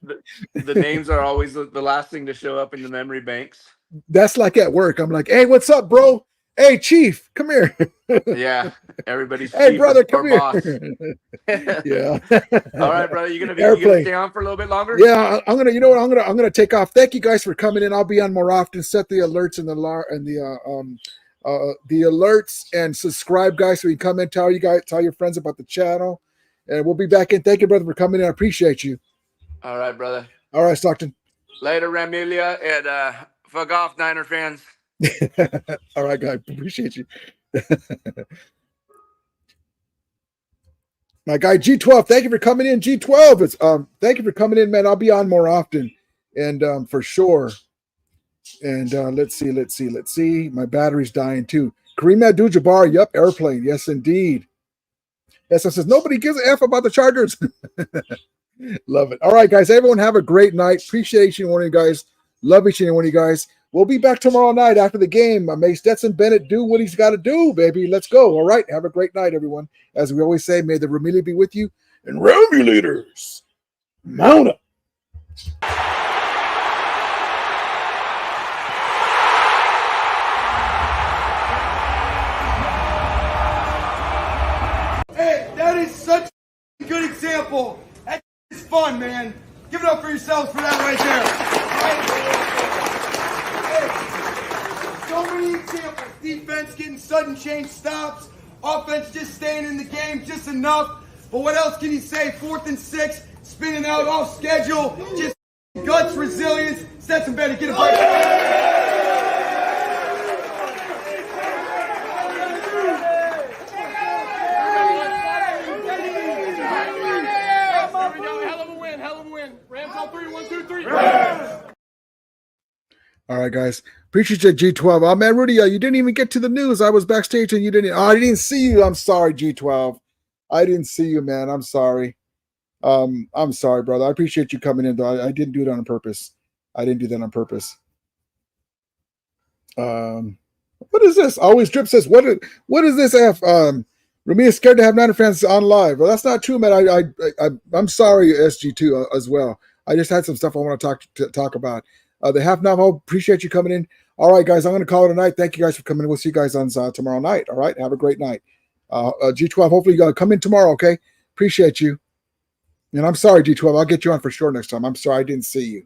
The names are always the last thing to show up in the memory banks. That's like at work. I'm like, hey, what's up, bro? Hey, Chief, come here. Yeah, everybody's. Hey, chief brother, or come here. boss. Yeah. All right, brother. You gonna stay on for a little bit longer? Yeah, I'm gonna. You know what? I'm gonna take off. Thank you guys for coming in. I'll be on more often. Set the alerts and the the alerts and subscribe, guys, so you come in, tell your friends about the channel. And we'll be back in. Thank you, brother, for coming in. I appreciate you. All right, brother. All right, Stockton. Later, Ramelia, and fuck off, Niner fans. All right, guys. Appreciate you. My guy G12, thank you for coming in. G12, it's thank you for coming in, man. I'll be on more often, and for sure. And let's see. My battery's dying too. Kareem Abdul-Jabbar, yep, airplane, yes, indeed. Yes, I says nobody gives a f about the Chargers. Love it. All right, guys. Everyone have a great night. Appreciate each and one of you guys. Love each and one of you guys. We'll be back tomorrow night after the game. May Stetson Bennett do what he's got to do, baby. Let's go. All right. Have a great night, everyone. As we always say, may the Ramelia be with you. And Ramelators, mount up. Hey, that is such a good example. That is fun, man. Give it up for yourselves for that right there. Hey, so many examples. Defense getting sudden change stops. Offense just staying in the game just enough. But what else can you say? 4th and 6, spinning out off schedule. Just guts, resilience. Stetson Bennett, get a break. All right, guys. Appreciate you, G12. Oh, man, Rudy, you didn't even get to the news. I was backstage and you didn't. Oh, I didn't see you. I'm sorry, G12. I didn't see you, man. I'm sorry. I'm sorry, brother. I appreciate you coming in, though. I didn't do it on purpose. I didn't do that on purpose. What is this? Always Drip says, what is this F? Remy is scared to have Niner fans on live. Well, that's not true, man. I'm sorry, SG2 as well. I just had some stuff I want to talk about. The half novel, appreciate you coming in. All right, guys, I'm going to call it a night. Thank you guys for coming in. We'll see you guys on tomorrow night. All right, have a great night. G12, hopefully you're going to come in tomorrow, okay? Appreciate you. And I'm sorry, G12. I'll get you on for sure next time. I'm sorry I didn't see you.